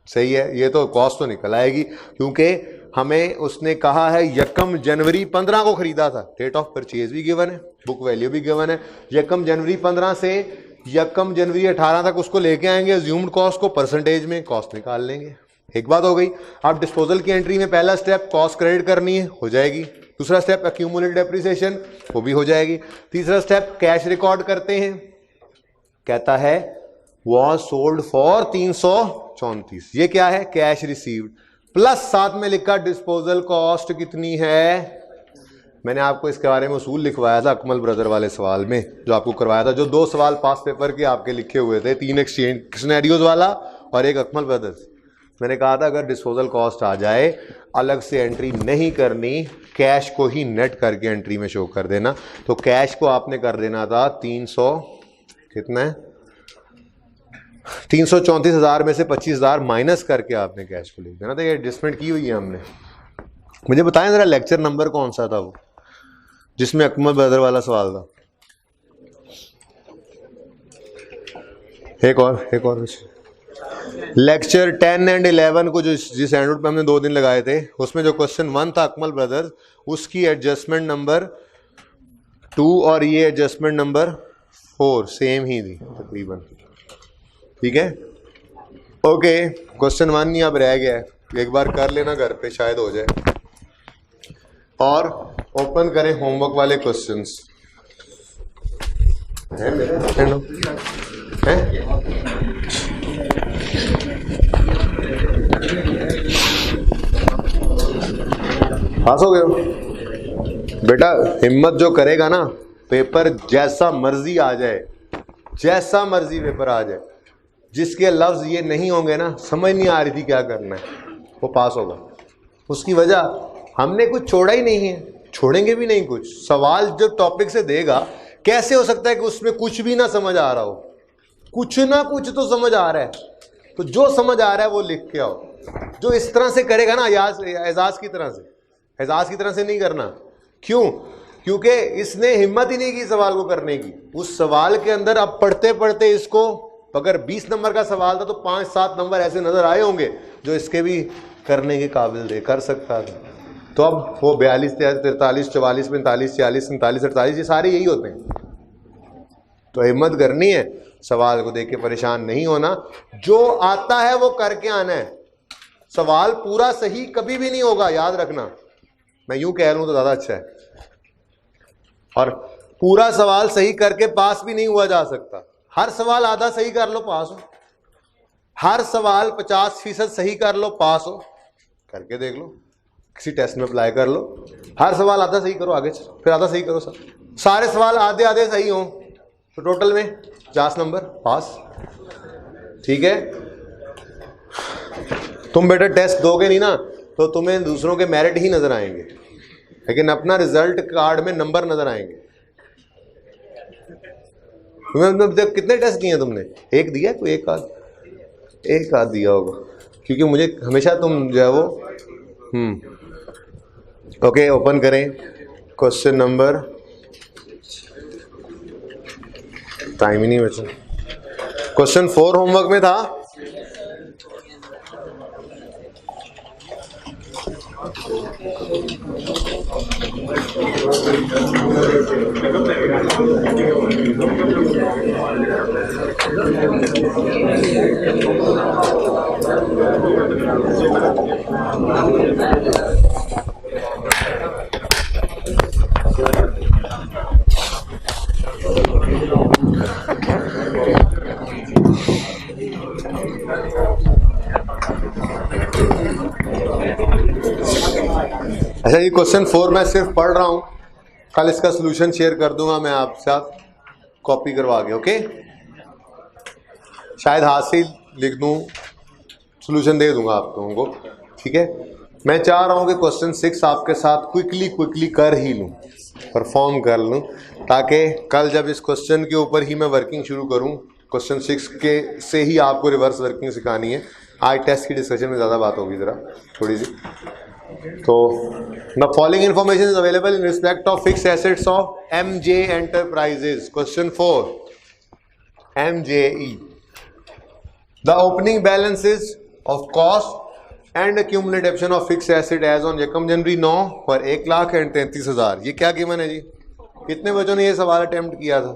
सही है, ये तो कॉस्ट तो निकल आएगी, क्योंकि हमें उसने कहा है यकम जनवरी 15 को खरीदा था, डेट ऑफ परचेज भी गिवन है, बुक वैल्यू भी गिवन है, यकम जनवरी 15 से यकम जनवरी 18 तक उसको लेके आएंगे, अज्यूम्ड कॉस्ट को परसेंटेज में कॉस्ट निकाल लेंगे। एक बात हो गई। अब डिस्पोजल की एंट्री में पहला स्टेप कॉस्ट क्रेडिट करनी है, हो जाएगी। दूसरा स्टेप एक्यूमुलेटेड डेप्रिसिएशन, वो भी हो जाएगी। तीसरा स्टेप कैश रिकॉर्ड करते हैं, कहता है वॉज सोल्ड फॉर 334, ये क्या है, कैश रिसीव्ड, प्लस साथ में लिखा डिस्पोजल कॉस्ट कितनी है। मैंने आपको इसके बारे में उसूल लिखवाया था अकमल ब्रदर वाले सवाल में, जो आपको करवाया था, जो 2 सवाल पास पेपर के आपके लिखे हुए थे, 3 एक्सचेंज सिनेरियोज वाला और एक अकमल ब्रदर्स। मैंने कहा था अगर डिस्पोजल कॉस्ट आ जाए अलग से एंट्री नहीं करनी, कैश को ही नेट करके एंट्री में शो कर देना। तो कैश को आपने कर देना था 300 कितना है 334,000 में से 25,000 माइनस करके आपने कैश को लिख देना था। ये एडजस्टमेंट की हुई है हमने। मुझे बताएं जरा लेक्चर नंबर कौन सा था वो जिसमें अकमल ब्रदर वाला सवाल था। एक और लेक्चर 10 एंड 11 को जो जिस एंड्रॉइड पे हमने 2 दिन लगाए थे, उसमें जो क्वेश्चन 1 था अकमल ब्रदर, उसकी एडजस्टमेंट नंबर 2 और ये एडजस्टमेंट नंबर 4 सेम ही थी तकरीबन। ठीक है, ओके। क्वेश्चन 1 ही अब रह गया है, एक बार कर लेना घर पे, शायद हो जाए। और ओपन करें होमवर्क वाले क्वेश्चंस हैं पास हो गए हो बेटा। हिम्मत जो करेगा ना, पेपर जैसा मर्जी आ जाए, जैसा मर्जी पेपर आ जाए, जिसके लफ्ज ये नहीं होंगे ना, समझ नहीं आ रही थी क्या करना है, वो पास होगा। उसकी वजह हमने कुछ छोड़ा ही नहीं है, छोड़ेंगे भी नहीं कुछ। सवाल जो टॉपिक से देगा, कैसे हो सकता है कि उसमें कुछ भी ना समझ आ रहा हो, कुछ ना कुछ तो समझ आ रहा है। तो जो समझ आ रहा है वो लिख के आओ। जो इस तरह से करेगा ना, एजाज की तरह से नहीं करना। क्यों? क्योंकि इसने हिम्मत ही नहीं की सवाल को करने की। उस सवाल के अंदर अब पढ़ते पढ़ते इसको, अगर 20 नंबर का सवाल था तो 5-7 नंबर ऐसे नजर आए होंगे जो इसके भी करने के काबिल थे, कर सकता था। तो अब वो 42, 43, 44, 45, 46, 47, 48 ये सारे यही होते हैं। तो हिम्मत करनी है, सवाल को देख के परेशान नहीं होना, जो आता है वो करके आना है। सवाल पूरा सही कभी भी नहीं होगा, याद रखना। मैं यूं कह लूं तो ज्यादा अच्छा है। और पूरा सवाल सही करके पास भी नहीं हुआ जा सकता। हर सवाल आधा सही कर लो, पास हो। हर सवाल 50% सही कर लो, पास हो। करके देख लो, किसी टेस्ट में अप्लाई कर लो। हर सवाल आधा सही करो, आगे चलो, फिर आधा सही करो। सब सारे सवाल आधे आधे सही हो तो टोटल में 50 नंबर पास। ठीक है, तुम बेटा टेस्ट दोगे नहीं ना तो तुम्हें दूसरों के मेरिट ही नजर आएंगे, लेकिन अपना रिजल्ट कार्ड में नंबर नजर आएंगे। तुम्हें कितने टेस्ट दिए तुमने? एक दिया? कोई एक आध दिया होगा, क्योंकि मुझे हमेशा तुम जो है वो ओके। ओपन करें क्वेश्चन नंबर, टाइम ही नहीं बचा। क्वेश्चन 4 होमवर्क में था। अच्छा, ये क्वेश्चन 4 मैं सिर्फ पढ़ रहा हूँ, कल इसका सोल्यूशन शेयर कर दूंगा मैं आपके साथ कॉपी करवा के। ओके, शायद हाथ से ही लिख दूँ, सोल्यूशन दे दूंगा आप लोगों को। ठीक है, मैं चाह रहा हूँ कि क्वेश्चन 6 आपके साथ क्विकली कर ही लूँ, परफॉर्म कर लूँ, ताकि कल जब इस क्वेश्चन के ऊपर ही मैं वर्किंग शुरू करूँ, क्वेश्चन 6 के से ही आपको रिवर्स वर्किंग सिखानी है। आज टेस्ट की डिस्कशन में ज़्यादा बात होगी ज़रा थोड़ी सी। तो the following information is available in respect of fixed assets of MJ enterprises. Question 4 MJE, the opening balances of cost and accumulation of fixed asset as on यकम जनवरी 9 पर 1,33,000। ये क्या गिवन है जी? कितने बच्चों ने ये सवाल अटेम्प्ट किया था?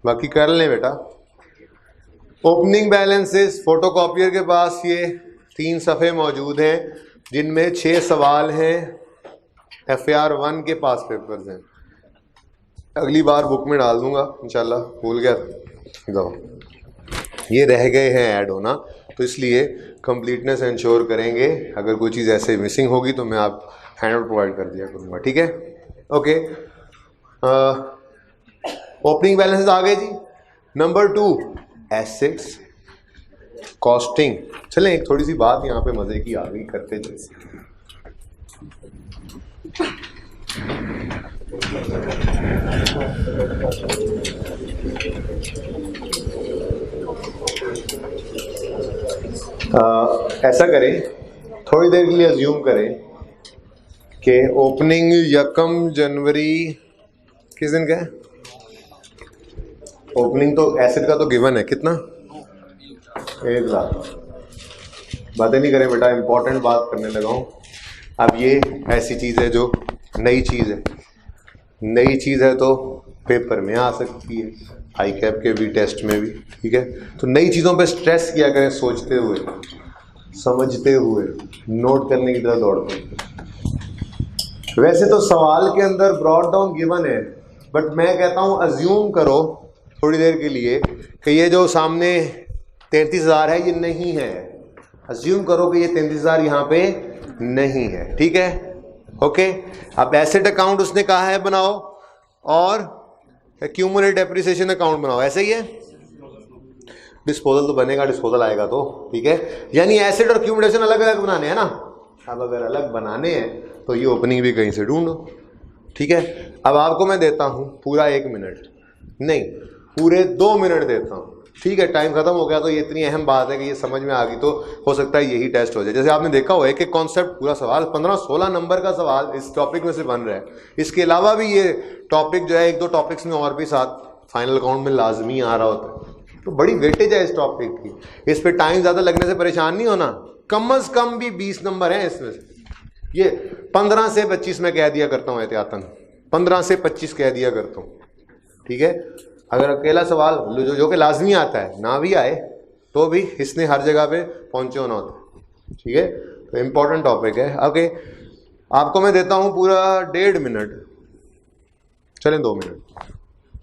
बाकी कर लें बेटा। ओपनिंग बैलेंसेस, फोटोकॉपियर के पास ये 3 सफ़े मौजूद हैं जिनमें 6 सवाल हैं। FAR 1 के पास पेपर्स हैं, अगली बार बुक में डाल दूंगा इंशाल्लाह, भूल गया था, ये रह गए हैं ऐड होना, तो इसलिए कंप्लीटनेस इंश्योर करेंगे। अगर कोई चीज़ ऐसे मिसिंग होगी तो मैं आप हैंडआउट प्रोवाइड कर दिया करूँगा। ठीक है, ओके। ओपनिंग बैलेंसेस आ गए जी। Number 2 assets costing. चलें, एक थोड़ी सी बात यहाँ पे मजे की आ गई, करते जैसे। ऐसा करें, थोड़ी देर के लिए अज्यूम करें कि ओपनिंग यकम जनवरी किस दिन का है? ओपनिंग तो एसेट का तो गिवन है, कितना? 1 लाख। बातें नहीं करें बेटा, इंपॉर्टेंट बात करने लगा हूँ। अब ये ऐसी चीज़ है जो नई चीज़ है, नई चीज़ है तो पेपर में आ सकती है, ICAP के भी टेस्ट में भी। ठीक है, तो नई चीज़ों पे स्ट्रेस किया करें, सोचते हुए, समझते हुए, नोट करने की तरह दौड़ते हैं। वैसे तो सवाल के अंदर ब्रॉड डाउन गिवन है, बट मैं कहता हूँ अज्यूम करो थोड़ी देर के लिए कि ये जो सामने 33,000 है ये नहीं है। अज्यूम करो कि ये 33,000 यहाँ पे नहीं है। ठीक है, ओके। अब एसेट अकाउंट उसने कहा है बनाओ और एक्यूमुलेट डेप्रिसिएशन अकाउंट बनाओ, ऐसे ही है। डिस्पोजल तो बनेगा, डिस्पोजल आएगा तो ठीक है, यानी एसेट और एक्यूमुलेशन अलग अलग बनाने हैं ना। अब अगर अलग बनाने हैं तो ये ओपनिंग भी कहीं से ढूंढो। ठीक है, अब आपको मैं देता हूँ पूरा 1 मिनट, नहीं पूरे 2 मिनट देता हूँ। ठीक है, टाइम खत्म हो गया तो ये इतनी अहम बात है कि ये समझ में आ गई तो हो सकता है यही टेस्ट हो जाए। जैसे आपने देखा हो एक एक कॉन्सेप्ट, पूरा सवाल 15-16 नंबर का सवाल इस टॉपिक में से बन रहा है। इसके अलावा भी ये टॉपिक जो है 1-2 टॉपिक्स में और भी साथ फाइनल अकाउंट में लाजमी आ रहा होता है, तो बड़ी वेटेज है इस टॉपिक की। इस पर टाइम ज़्यादा लगने से परेशान नहीं होना। कम अज़ कम भी 20 नंबर हैं इसमें से, ये 15 से 25 में कह दिया करता हूँ एहतियातन, 15 से 25 कह दिया करता हूँ। ठीक है, अगर अकेला सवाल जो कि लाजमी आता है ना भी आए तो भी इसने हर जगह पे पहुंचे होना होता है। ठीक है, तो इम्पोर्टेंट टॉपिक है। ओके, आपको मैं देता हूं पूरा 1.5 मिनट, चलें 2 मिनट।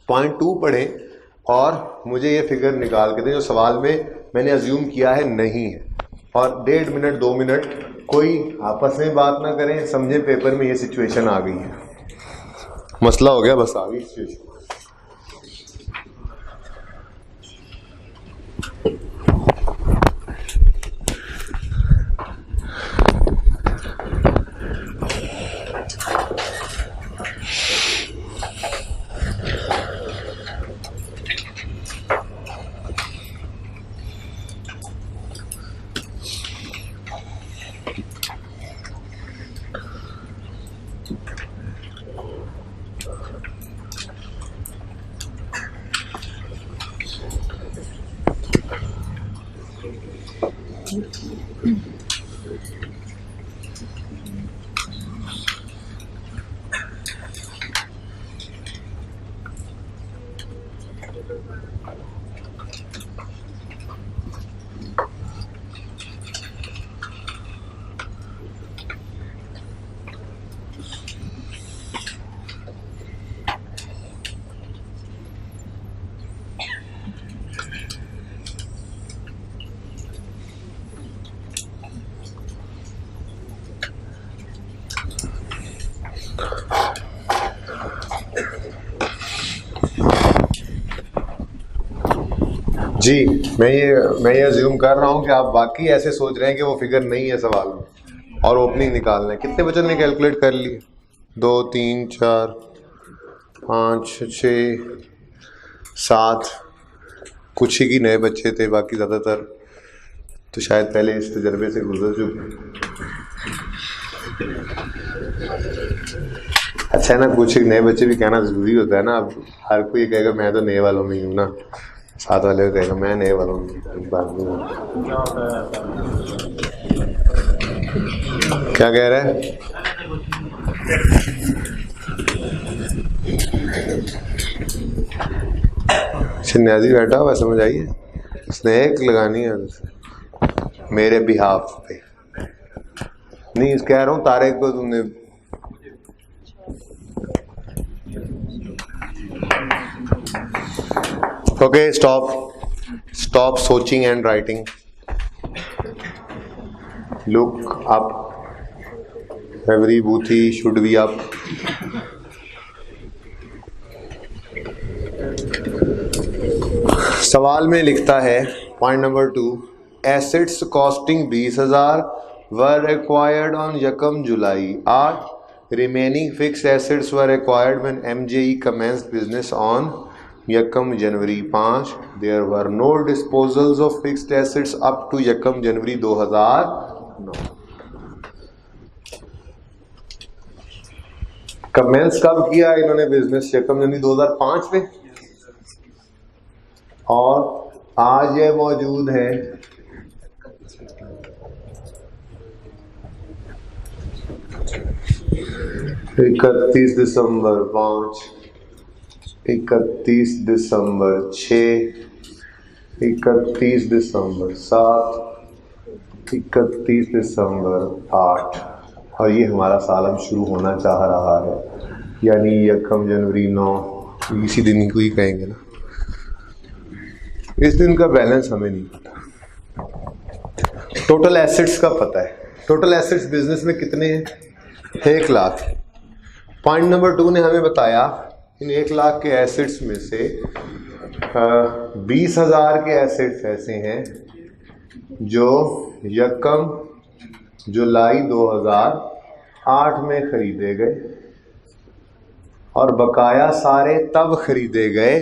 पॉइंट 2 पढ़ें और मुझे ये फिगर निकाल के दें जो सवाल में मैंने अज्यूम किया है नहीं है। और 1.5 मिनट 2 मिनट कोई आपस में बात ना करें, समझे पेपर में ये सिचुएशन आ गई है, मसला हो गया, बस आ गई सिचुएशन। जी मैं ये अज्यूम कर रहा हूँ कि आप बाकी ऐसे सोच रहे हैं कि वो फिगर नहीं है सवाल में और ओपनिंग निकालना है। कितने बच्चों ने कैलकुलेट कर लिए? 2 3 4 5 6 7, कुछ ही की नए बच्चे थे, बाकी ज़्यादातर तो शायद पहले इस तजर्बे से गुजर चुके। अच्छा है ना, कुछ नए बच्चे भी कहना ज़रूरी होता है ना। अब हर कोई कहेगा मैं तो नए वालों में ही हूँ ना, साथ वाले को कहेगा मैं नए वालों में क्या कह रहा है? न्याजी बैठा हुआ, समझ आइए, स्नेक लगानी है मेरे बिहाफ पे। नहीं कह रहा हूँ तारिक को तुमने ओके स्टॉप सोचिंग and writing, look up, everybody should be up. सवाल में लिखता है point number 2, assets costing 20,000 were acquired on यकम July 8, remaining fix assets were acquired when MJE commenced business on यकम January 5, there were no disposals of fixed assets up to यकम January 2009। Commence कब किया इन्होंने बिजनेस? यकम जनवरी 2005 में, और आज ये मौजूद है 31 दिसंबर 5, 31 दिसंबर 6, 31 दिसंबर 7, 31 दिसंबर 8, और ये हमारा साल अब शुरू होना चाह रहा है, यानी यकम जनवरी 9, इसी दिन को ही कहेंगे ना। इस दिन का बैलेंस हमें नहीं पता, टोटल एसेट्स का पता है। टोटल एसेट्स बिजनेस में कितने हैं? 1 लाख। पॉइंट नंबर 2 ने हमें बताया इन 1 लाख के एसेट्स में से 20,000 के एसेट्स ऐसे हैं जो यकम जुलाई 2008 में खरीदे गए, और बकाया सारे तब खरीदे गए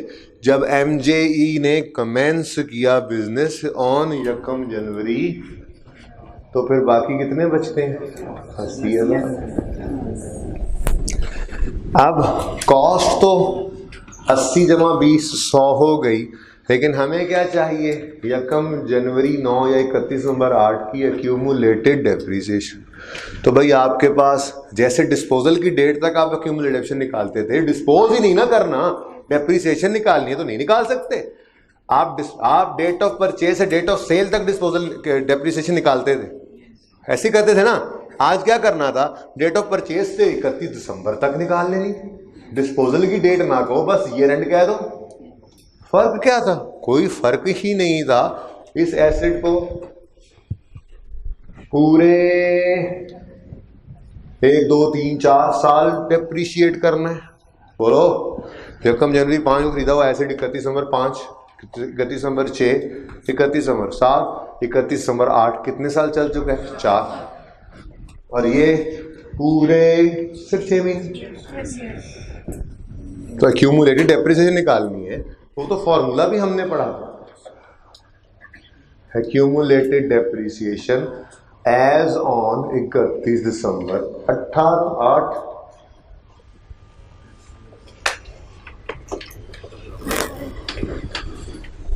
जब एमजेई ने कमेंस किया बिजनेस ऑन यकम जनवरी। तो फिर बाकी कितने बचते हैं? 80,000। अब कॉस्ट तो 80 जमा 20 100 हो गई, लेकिन हमें क्या चाहिए? यकम जनवरी 9 या 31 नवंबर 8 की एक्यूमुलेटेड डेप्रिसिएशन। तो भाई आपके पास जैसे डिस्पोजल की डेट तक आप एक्यूमुलेशन निकालते थे, डिस्पोज ही नहीं ना करना, डेप्रिसिएशन निकालनी है तो नहीं निकाल सकते। आप डेट ऑफ परचेज से डेट ऑफ सेल तक डिस्पोजल डेप्रिसिएशन निकालते थे, ऐसे ही करते थे ना। आज क्या करना था? डेट ऑफ परचेज से 31 दिसंबर तक निकाल लेनी, डिस्पोजल की डेट ना कहो, बस ईयर एंड कह दो। फर्क क्या था? कोई फर्क ही नहीं था। इस एसेट को पूरे 1 2 3 4 साल डेप्रिशिएट करना है। बोलो, यकम जनवरी 5 को खरीदा हुआ एसेट 31 दिसंबर 5, 31 दिसंबर 6, 31 दिसंबर 7, 31 दिसंबर 8, कितने साल चल चुके हैं? 4। और ये पूरे सिर्फ 6 महीने। तो एक्यूमुलेटेड डेप्रिसिएशन निकालनी है, वो तो फॉर्मूला भी हमने पढ़ा था। एक्यूमुलेटेड डेप्रिसिएशन एज ऑन 31 दिसंबर 8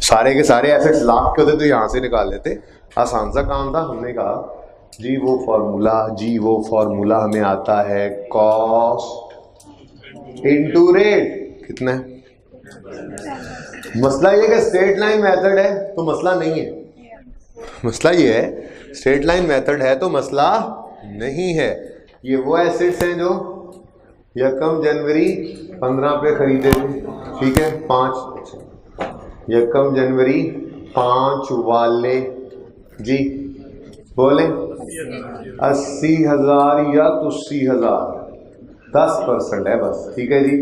सारे के सारे एसेट्स लाख के होते तो यहां से निकाल लेते, आसान सा काम था। हमने कहा जी वो फॉर्मूला हमें आता है कॉस्ट इनटू रेट। कितना है? मसला ये कि स्ट्रेट लाइन मेथड है तो मसला नहीं है। मसला ये है स्ट्रेट लाइन मेथड है तो मसला नहीं है। ये वो एसेट्स हैं जो यकम जनवरी 15 पे खरीदे थे, ठीक है, 5 यकम जनवरी 5 वाले जी बोले 80,000 या 80,000, 10% है बस, ठीक है जी,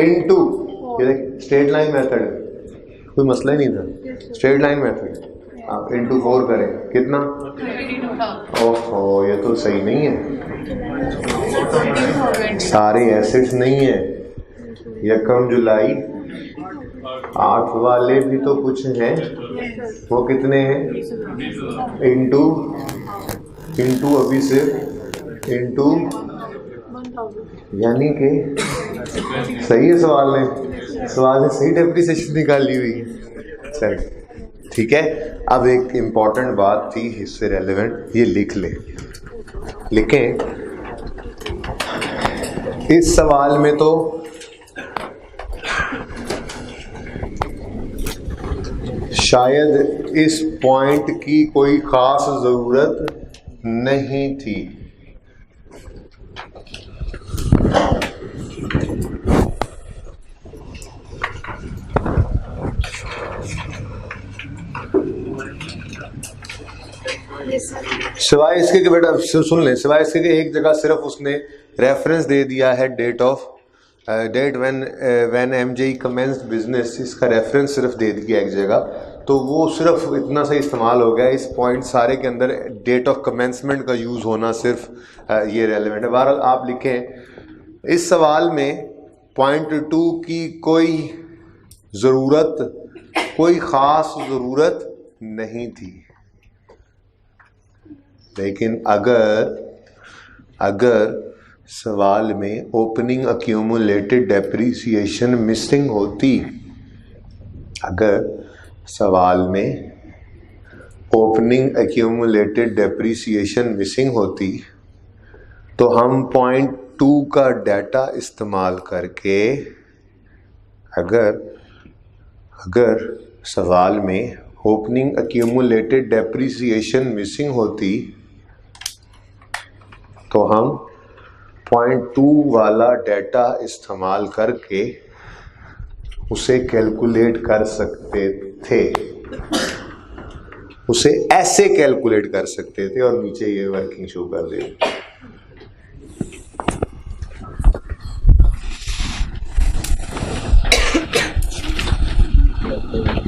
इनटू ये स्ट्रेट लाइन मेथड कोई मसला ही नहीं था। स्ट्रेट लाइन मेथड आप इंटू 4 करें कितना, ओहो ये तो सही नहीं है, सारे एसिड्स नहीं है। यकम जुलाई 8 वाले भी तो कुछ हैं, वो कितने हैं, इंटू अभी सिर्फ इंटू, यानी कि सही है सवाल ने सही डेप्रिसिएशन निकाली हुई है। चल ठीक है। अब एक इम्पॉर्टेंट बात थी इससे रेलेवेंट, ये लिखें। इस सवाल में तो शायद इस पॉइंट की कोई खास जरूरत नहीं थी। सिवाय इसके कि बेटा सुन लें, सिवाय इसके कि एक जगह सिर्फ उसने रेफरेंस दे दिया है date when MJ commenced business, इसका रेफरेंस सिर्फ दे दिया एक जगह, तो वो सिर्फ इतना सा इस्तेमाल हो गया। इस पॉइंट सारे के अंदर डेट ऑफ कमेंसमेंट का यूज़ होना सिर्फ ये रेलेवेंट है। बहरहाल आप लिखें इस सवाल में पॉइंट 2 की कोई ख़ास ज़रूरत नहीं थी, लेकिन अगर सवाल में ओपनिंग अक्यूमुलेटेड डेप्रिसिएशन मिसिंग होती, अगर सवाल में ओपनिंग अक्यूमुलेटेड डेप्रिसिएशन मिसिंग होती तो हम पॉइंट 2 का डाटा इस्तेमाल करके, अगर सवाल में ओपनिंग अक्यूमुलेटेड डेप्रिसिएशन मिसिंग होती तो हम पॉइंट 2 वाला डाटा इस्तेमाल करके उसे कैलकुलेट कर सकते थे, उसे ऐसे कैलकुलेट कर सकते थे और नीचे ये वर्किंग शो कर दे।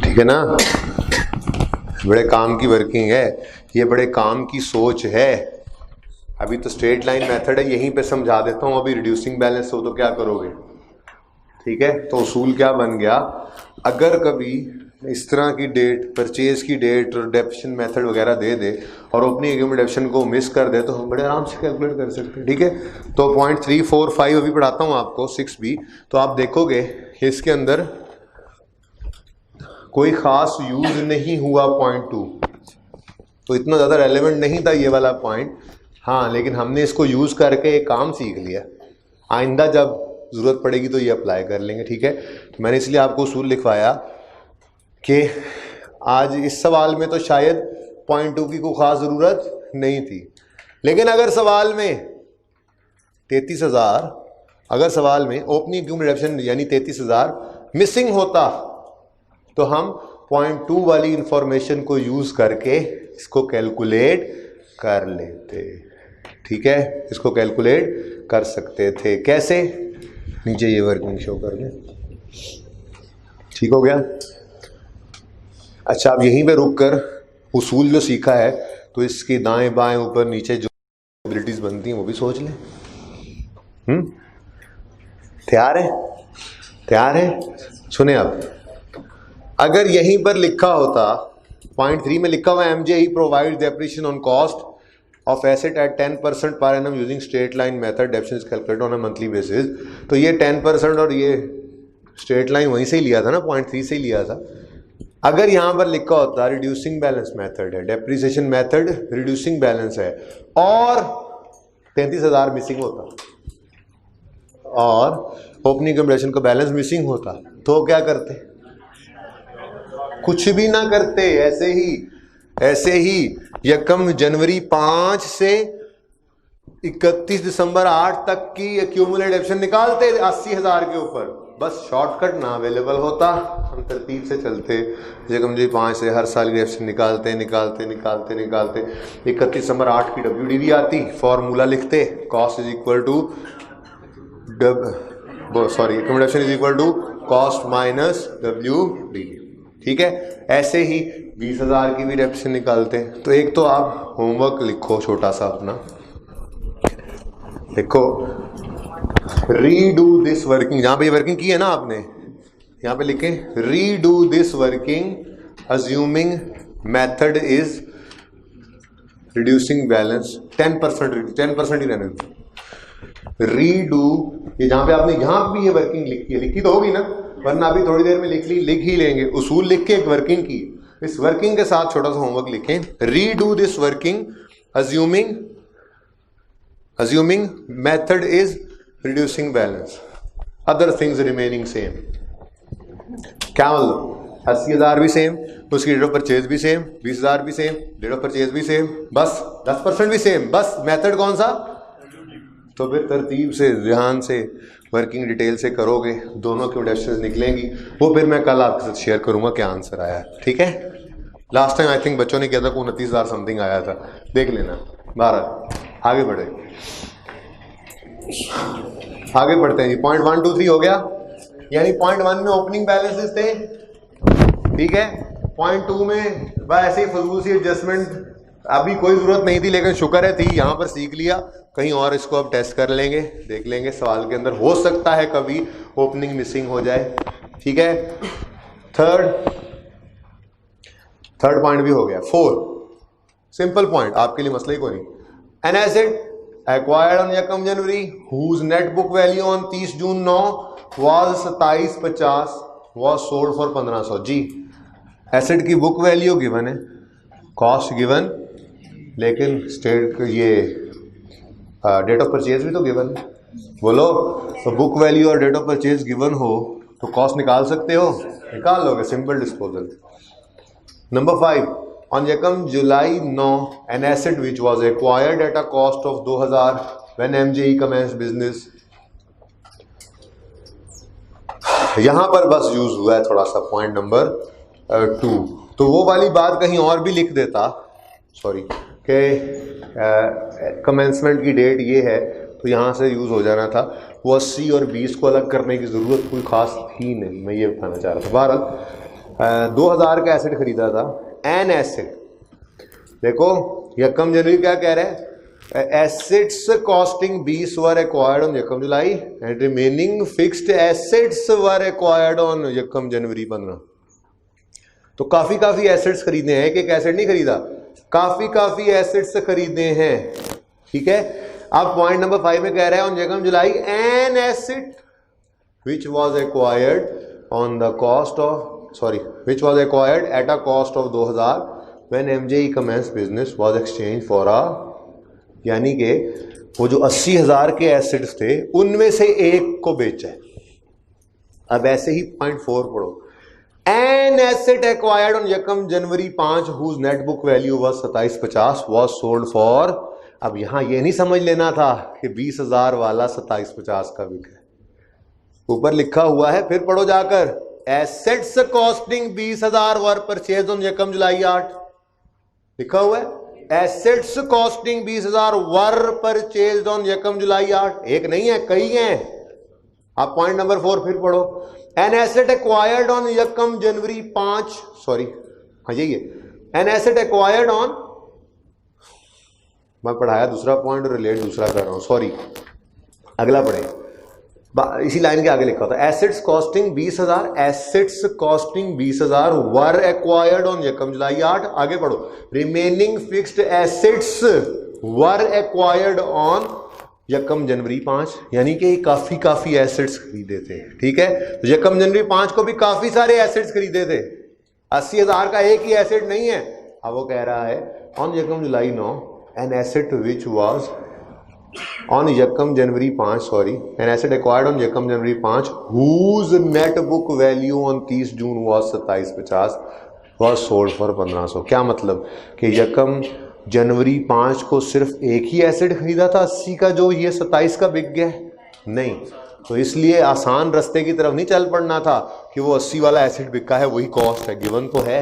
ठीक है ना, बड़े काम की वर्किंग है ये, बड़े काम की सोच है। अभी तो स्ट्रेट लाइन मेथड है, यहीं पे समझा देता हूँ। अभी रिड्यूसिंग बैलेंस हो तो क्या करोगे, ठीक है। तो उसूल क्या बन गया, अगर कभी इस तरह की डेट, परचेज की डेट और डेप्शन मेथड वगैरह दे दे और ओपनिंग अक्यूमुलेशन को मिस कर दे तो हम बड़े आराम से कैलकुलेट कर सकते हैं, ठीक है। तो पॉइंट 3, 4, 5 अभी पढ़ाता हूँ आपको, 6 भी, तो आप देखोगे इसके अंदर कोई ख़ास यूज़ नहीं हुआ पॉइंट 2, तो इतना ज़्यादा रेलेवेंट नहीं था ये वाला पॉइंट। हाँ, लेकिन हमने इसको यूज़ करके एक काम सीख लिया, आइंदा जब ज़रूरत पड़ेगी तो ये अप्लाई कर लेंगे, ठीक है। तो मैंने इसलिए आपको उसूल लिखवाया कि आज इस सवाल में तो शायद पॉइंट 2 की कोई ख़ास ज़रूरत नहीं थी, लेकिन अगर सवाल में 33,000, अगर सवाल में ओपनिंग अक्यूमुलेशन यानी 33,000 मिसिंग होता तो हम पॉइंट 2 वाली इंफॉर्मेशन को यूज़ करके इसको कैलकुलेट कर लेते, ठीक है। इसको कैलकुलेट कर सकते थे, कैसे, नीचे ये वर्किंग शो कर लें, ठीक हो गया। अच्छा, अब यहीं पे रुक कर उसूल जो सीखा है तो इसके दाएं बाएं ऊपर नीचे जो एबिलिटीज बनती हैं वो भी सोच लें। तैयार है? सुने आप, अगर यहीं पर लिखा होता पॉइंट 3 में लिखा हुआ है MJ he provide depreciation on cost of asset eight 10% per annum using straight line method, depreciation is calculated on a monthly basis, तो ये 10% और ये स्ट्रेट लाइन वहीं से ही लिया था ना, पॉइंट 3 से ही लिया था। अगर यहाँ पर लिखा होता रिड्यूसिंग बैलेंस मेथड है, डेप्रिसिएशन मेथड रिड्यूसिंग बैलेंस है और 33,000 मिसिंग होता और ओपनिंग अक्यूमुलेशन का बैलेंस मिसिंग होता तो क्या करते, कुछ भी ना करते, ऐसे ही यकम जनवरी 5 से 31 दिसंबर 8 तक की एक्यूमुलेट डेप्शन निकालते 80,000 के ऊपर। बस शॉर्टकट ना अवेलेबल होता, हम तरतीब से चलते, यकम जनवरी 5 से हर साल की डेप्शन निकालते 31 दिसंबर 8 की WDV आती, फॉर्मूला लिखते, cost is equal to accumulation is equal to cost minus WDV। ठीक है, ऐसे ही 20,000 की भी रेपिटेशन निकालते हैं। तो एक तो आप होमवर्क लिखो छोटा सा अपना, देखो रीडू दिस वर्किंग, जहां पे ये वर्किंग की है ना आपने, यहां पे लिखें redo this working assuming method is reducing balance 10% ही रहने दो। रीडू, ये जहां पे आपने यहां भी ये वर्किंग लिखी है, लिखी तो होगी ना, वरना अभी थोड़ी देर में लिख ही लेंगे। उसूल लिख के एक वर्किंग की, इस वर्किंग के साथ छोटा सा होमवर्क लिखें, redo this working assuming method is reducing balance, other things remaining same। क्या मतलब, 80,000 भी सेम, उसकी डेट ऑफ परचेज भी सेम, 20,000 भी सेम, डेट ऑफ परचेज भी सेम, बस 10% भी सेम, बस मेथड कौन सा। तो फिर तरतीब से ध्यान से वर्किंग डिटेल से करोगे, दोनों की डेफिनेशंस निकलेंगी, वो फिर मैं कल आपके साथ शेयर करूंगा क्या आंसर आया, ठीक है। लास्ट टाइम आई थिंक बच्चों ने किया था 29,000 समथिंग आया था, देख लेना। 12 आगे बढ़े, आगे बढ़ते हैं जी। पॉइंट 1 2 3 हो गया, यानी पॉइंट 1 में ओपनिंग बैलेंसेस थे, ठीक है। पॉइंट 2 में बस ऐसे ही फजूल सी एडजस्टमेंट, अभी कोई जरूरत नहीं थी लेकिन शुक्र है थी, यहां पर सीख लिया। कहीं और इसको अब टेस्ट कर लेंगे, देख लेंगे सवाल के अंदर, हो सकता है कभी ओपनिंग मिसिंग हो जाए, ठीक है। थर्ड पॉइंट भी हो गया। 4 सिंपल पॉइंट, आपके लिए मसला ही कोई नहीं। An asset acquired on 1 January whose net book value on 30 June 9 was 2750 was sold for 1500। जी, एसेट की बुक वैल्यू गिवन है, कॉस्ट गिवन, लेकिन स्टेट ये डेट ऑफ परचेज भी तो गिवन है। बोलो, तो बुक वैल्यू और डेट ऑफ परचेज गिवन हो तो कॉस्ट निकाल सकते हो, निकाल लोगे, simple disposal. Number 5, on 1 July 9 an asset which was acquired at a cost of 2000 when MJE commenced business। यहां पर बस यूज हुआ है थोड़ा सा पॉइंट नंबर 2, तो वो वाली बात कहीं और भी लिख देता, सॉरी, कि कमेंसमेंट की डेट ये है तो यहां से यूज हो जाना था। वो 80 और 20 को अलग करने की जरूरत कोई खास थी नहीं, मैं ये बताना चाह रहा था। बहरहाल 2000 का एसेट खरीदा था, एन एसेट, देखो 1 जनवरी क्या कह रहा है, assets costing 20 were acquired on 1 July and remaining fixed assets were acquired on 1 जनवरी 15। तो काफी एसेट्स खरीदे हैं, एक एसेट नहीं खरीदा, काफी एसेट्स खरीदे हैं, ठीक है। अब पॉइंट नंबर 5 में कह रहा है on 1 July N asset which was acquired on the cost of which was acquired at a cost of 2000 when MJE commenced business was exchanged for a, यानी कि वो जो 80,000 के एसेट्स थे उनमें से एक को बेचा है। अब ऐसे ही पॉइंट 4 पढ़ो, an asset acquired on 1 January 5 whose net book value was 2750 was sold for। अब यहां ये नहीं समझ लेना था कि 20,000 वाला 2750 का बिका है, ऊपर लिखा हुआ है, फिर पढ़ो जाकर, assets costing 20,000 were purchase on 1 जुलाई 8, लिखा हुआ है assets costing 20,000 were purchase on 1 जुलाई 8, एक नहीं है कई हैं। आप पॉइंट नंबर 4 फिर पढ़ो, an asset acquired on 1 January 5, sorry हाँ यही है, एन एसेट एक्वायर्ड ऑन, मैं पढ़ाया दूसरा पॉइंट और रिलेट दूसरा कर रहा हूं, सॉरी, अगला पढ़े, इसी लाइन के आगे लिखा होता है assets costing 20,000, assets costing 20,000 were acquired on 1 जुलाई 8, आगे पढ़ो, remaining fixed assets were acquired on 1 जनवरी 5, यानी कि काफी एसेट्स खरीदे थे, ठीक है। तो 1 जनवरी 5 को भी काफी सारे एसेट्स खरीदे थे, 80,000 का एक ही एसेट नहीं है। अब वो कह रहा है on 1 July 9 an asset which was on 1 January 5, sorry, an asset acquired on 1 January 5 whose net book value on 30 June was 2750 was sold for 1500। क्या मतलब कि 1 जनवरी 5 को सिर्फ एक ही एसेट खरीदा था 80 का, जो ये 27 का बिक गया, नहीं, तो इसलिए आसान रास्ते की तरफ नहीं चल पड़ना था कि वो 80 वाला एसेट बिका है वही कॉस्ट है, गिवन तो है,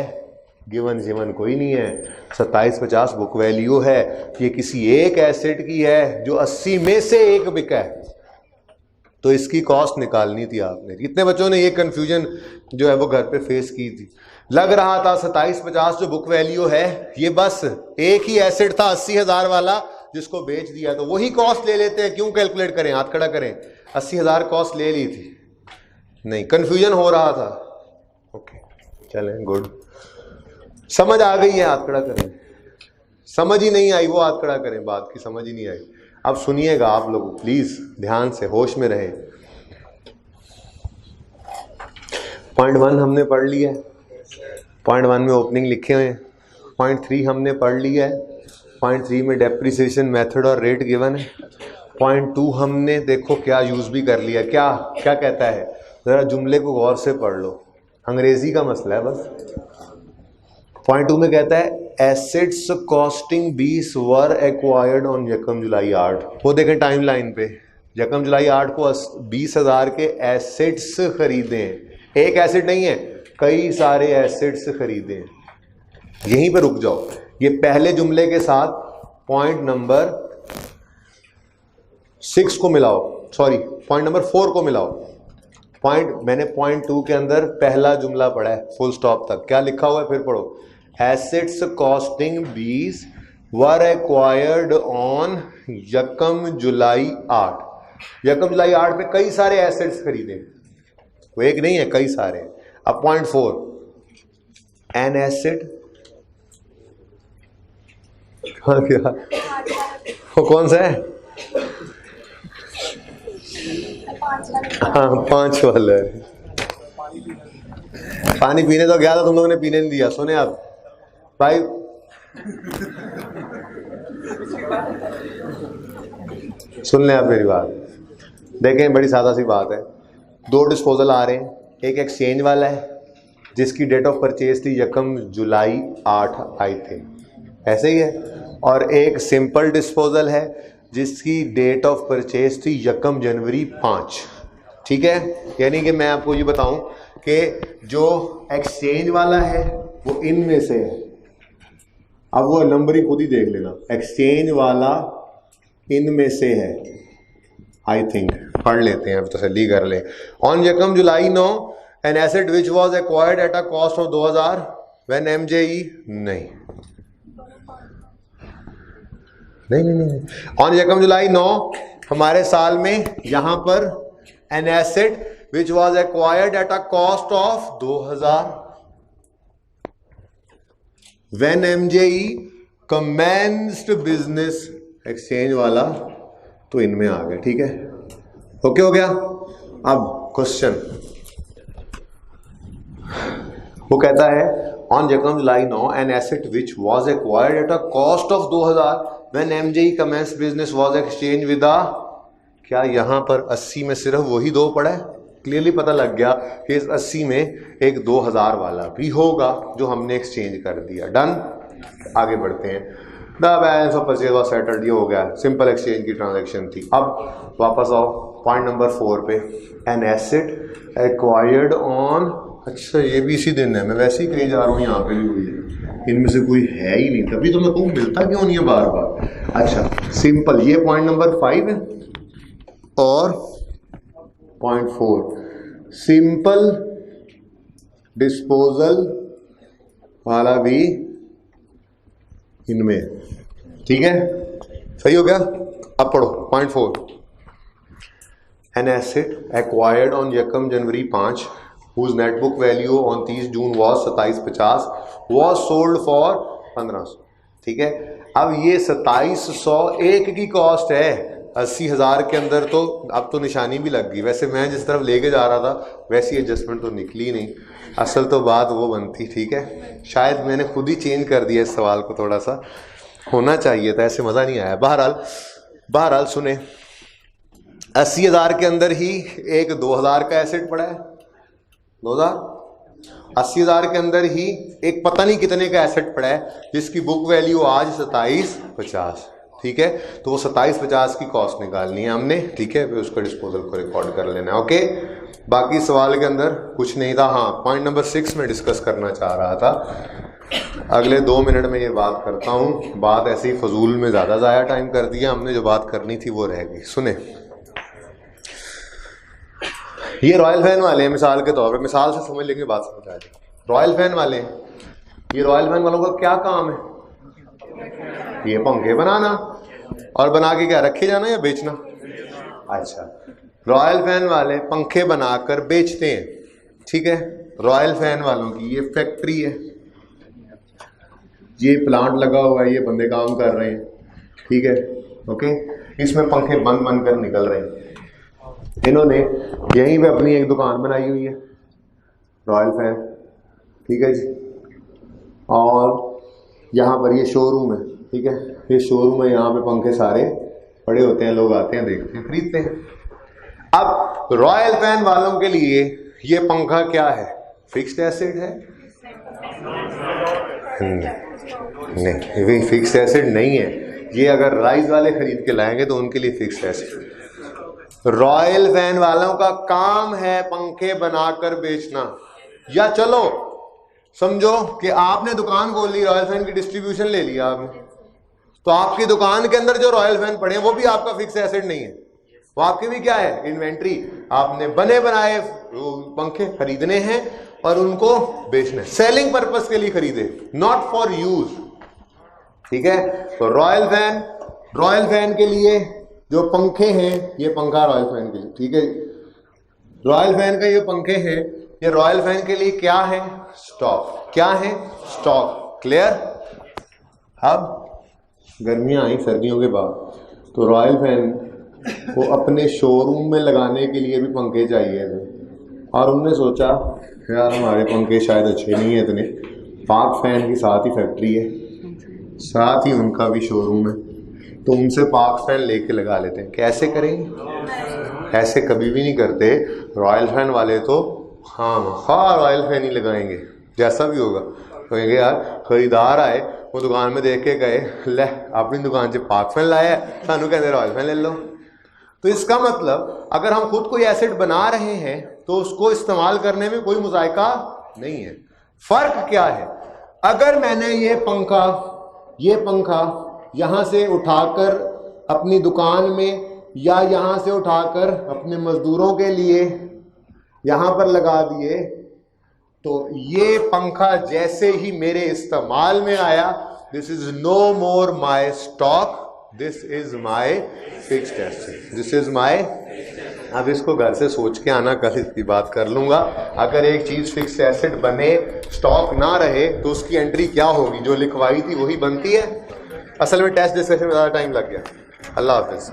गिवन कोई नहीं है, 2750 बुक वैल्यू है, ये किसी एक एसेट की है जो 80 में से एक बिका है, तो इसकी कॉस्ट निकालनी थी आपने। कितने बच्चों ने ये कंफ्यूजन जो है वो घर पे फेस की थी? लग रहा था 2750 जो बुक वैल्यू है ये बस एक ही एसेट था 80,000 वाला जिसको बेच दिया, तो वही कॉस्ट ले लेते हैं, क्यों कैलकुलेट करें, हाथ खड़ा करें। 80,000 कॉस्ट ले ली थी, नहीं कंफ्यूजन हो रहा था। ओके चलें, गुड, समझ आ गई है, हाथ खड़ा करें। समझ ही नहीं आई वो हाथ खड़ा करें, बात की समझ ही नहीं आई। अब सुनिएगा आप लोग प्लीज ध्यान से, होश में रहे। पॉइंट 1 हमने पढ़ लिया है, पॉइंट 1 में ओपनिंग लिखे हुए हैं। पॉइंट 3 हमने पढ़ लिया है, पॉइंट 3 में डेप्रिसिएशन मेथड और रेट गिवन है। पॉइंट 2 हमने देखो क्या यूज भी कर लिया। क्या क्या कहता है, जरा जुमले को गौर से पढ़ लो, अंग्रेजी का मसला है बस। पॉइंट 2 में कहता है assets costing 20 were acquired on यकम जुलाई 8। वो देखें टाइम लाइन पे, यकम जुलाई 8 को 20,000 के एसेट्स खरीदे हैं। एक एसेट नहीं है, कई सारे एसेट्स खरीदे हैं। यहीं पे रुक जाओ, ये पहले जुमले के साथ पॉइंट नंबर 6 को मिलाओ, सॉरी पॉइंट नंबर 4 को मिलाओ। मैंने पॉइंट 2 के अंदर पहला जुमला पढ़ा है फुल स्टॉप तक, क्या लिखा हुआ है फिर पढ़ो। Assets costing 20 were acquired on यकम जुलाई 8। यकम जुलाई 8 पे कई सारे एसेट्स खरीदे, वो एक नहीं है, कई सारे। अब पॉइंट 4 एन एसेट, क्या वो कौन सा है? हाँ 5 वाला है। पानी पीने तो गया था, तुम लोगों ने पीने नहीं दिया। सुने आप भाई, सुन लें आप मेरी बात, देखें बड़ी सादा सी बात है। 2 डिस्पोजल आ रहे हैं, एक एक्सचेंज वाला है जिसकी डेट ऑफ परचेज थी यकम जुलाई 8 आई थी, ऐसे ही है, और एक सिंपल डिस्पोजल है जिसकी डेट ऑफ परचेज थी यकम जनवरी 5। ठीक है, यानी कि मैं आपको ये बताऊं कि जो एक्सचेंज वाला है वो इनमें से है। अब वो नंबरिंग खुद ही देख लेना, एक्सचेंज वाला इनमें से है, आई थिंक पढ़ लेते हैं, अब तसल्ली कर ले। ऑन यकम July 9 an asset which was acquired at a cost of 2000 when MJE नहीं, ऑन यकम जुलाई 9 हमारे साल में यहां पर an asset which was acquired at a cost of 2000 when MJE commenced business, exchange वाला तो इनमें आ गया। ठीक है, ओके हो गया। अब क्वेश्चन वो कहता है ऑन यकम July 9 an asset which was acquired at a cost of 2000 when MJE commenced business was exchange with a, क्या यहां पर 80 में सिर्फ वही 2 पड़ा है? क्लियरली पता लग गया कि इस 80 में एक 2000 वाला भी होगा जो हमने एक्सचेंज कर दिया। डन, आगे बढ़ते हैं। The balance of purchase was settled, ये हो गया, सिंपल एक्सचेंज की ट्रांजैक्शन थी। अब वापस आओ पॉइंट नंबर 4 पे, एन एसेट एक्वायर्ड ऑन, अच्छा ये भी इसी दिन है, मैं वैसे ही कहीं जा रहा हूँ, यहाँ पे भी हुई है, इनमें से कोई है ही नहीं, तभी तो मैं कहूँ मिलता क्यों नहीं है बार बार। अच्छा सिंपल, ये पॉइंट नंबर 5 है और पॉइंट 4 सिंपल डिस्पोजल वाला भी इनमें, ठीक है, सही हो गया। अब पढ़ो point 4, an asset acquired on यकम January 5 whose net book value on 30 June was 2750 was sold for 1500। ठीक है, अब ये 2700 एक की कॉस्ट है, 80,000 के अंदर तो अब तो निशानी भी लग गई। वैसे मैं जिस तरफ लेके जा रहा था वैसी एडजस्टमेंट तो निकली नहीं, असल तो बात वो बनती। ठीक है, शायद मैंने खुद ही चेंज कर दिया इस सवाल को, थोड़ा सा होना चाहिए था, ऐसे मज़ा नहीं आया। बहरहाल सुने, 80,000 के अंदर ही एक 2000 का एसेट पड़ा है, 80,000 के अंदर ही एक पता नहीं कितने का एसेट पड़ा है जिसकी बुक वैल्यू आज 2750। ठीक है, तो वो 2750 की कॉस्ट निकालनी है हमने। ठीक है, फिर उसका डिस्पोजल को रिकॉर्ड कर लेना है। ओके, बाकी सवाल के अंदर कुछ नहीं था। हाँ, पॉइंट नंबर 6 में डिस्कस करना चाह रहा था, अगले 2 मिनट में ये बात करता हूँ। बात ऐसे ही फजूल में ज़्यादा ज़ाया टाइम कर दिया हमने, जो बात करनी थी वो रह गई। सुने, ये रॉयल फैन वाले हैं, मिसाल के तौर पे, मिसाल से समझ लेंगे, बात समझ आ जाएगी। रॉयल फैन वाले हैं, ये रॉयल फैन वालों का क्या काम है? ये पंखे बनाना, और बना के क्या रखे जाना या बेचना? अच्छा, रॉयल फैन वाले पंखे बनाकर बेचते हैं, ठीक है। रॉयल फैन वालों की ये फैक्ट्री है, ये प्लांट लगा हुआ है, ये बंदे काम कर रहे हैं, ठीक है, ओके। इसमें पंखे बन बन कर निकल रहे हैं। इन्होंने यहीं पे अपनी एक दुकान बनाई हुई है, रॉयल फैन, ठीक है जी। और यहाँ पर ये शोरूम है, ठीक है, ये शोरूम है, यहाँ पे पंखे सारे पड़े होते हैं, लोग आते हैं, देखते हैं, खरीदते हैं। अब रॉयल फैन वालों के लिए ये पंखा क्या है? फिक्स्ड एसेट है? नहीं, ये फिक्स्ड एसेट नहीं है। ये अगर राइस वाले खरीद के लाएंगे तो उनके लिए फिक्स्ड एसेट। रॉयल फैन वालों का काम है पंखे बनाकर बेचना। या चलो समझो कि आपने दुकान खोल ली, रॉयल फैन की डिस्ट्रीब्यूशन ले लिया आपने, तो आपकी दुकान के अंदर जो रॉयल फैन पड़े हैं वो भी आपका फिक्स एसेट नहीं है, वो आपकी भी क्या है? इन्वेंट्री। आपने बने बनाए पंखे खरीदने हैं और उनको बेचना है, सेलिंग पर्पस के लिए खरीदे, नॉट फॉर यूज, ठीक है। तो रॉयल फैन के लिए जो पंखे हैं, ये पंखा रॉयल फैन के लिए, ठीक है। रॉयल फैन का ये पंखे हैं, ये रॉयल फैन के लिए क्या है? स्टॉक। क्या है? स्टॉक। क्लियर? अब गर्मियां आई, सर्दियों के बाद, तो रॉयल फैन को अपने शोरूम में लगाने के लिए भी पंखे चाहिए थे, और उनने सोचा यार हमारे पंखे शायद अच्छे नहीं है इतने, पाक फैन की साथ ही फैक्ट्री है, साथ ही उनका भी शोरूम है, तो उनसे पाक फैन लेके लगा लेते हैं। कैसे करेंगे? ऐसे कभी भी नहीं करते। रॉयल फैन वाले तो हाँ रॉयल फैन ही लगाएंगे, जैसा भी होगा। कहेंगे यार खरीदार आए, वो दुकान में देख के गए, ले अपनी दुकान से पाक फैन लाया है, सानू कहते रॉयल फैन ले लो। तो इसका मतलब अगर हम खुद कोई एसेट बना रहे हैं तो उसको इस्तेमाल करने में कोई मुज़ायका नहीं है। फर्क क्या है? अगर मैंने ये पंखा यहां से उठाकर अपनी दुकान में या यहां से उठाकर अपने मजदूरों के लिए यहां पर लगा दिए, तो ये पंखा जैसे ही मेरे इस्तेमाल में आया, this is no more my stock, this is my fixed asset, this is my. अब इसको घर से सोच के आना, कल इसकी बात कर लूंगा। अगर एक चीज फिक्स्ड एसेट बने, स्टॉक ना रहे, तो उसकी एंट्री क्या होगी? जो लिखवाई थी वही बनती है। असल में टेस्ट डिस्कशन में ज़्यादा टाइम लग गया। अल्लाह हाफिज़।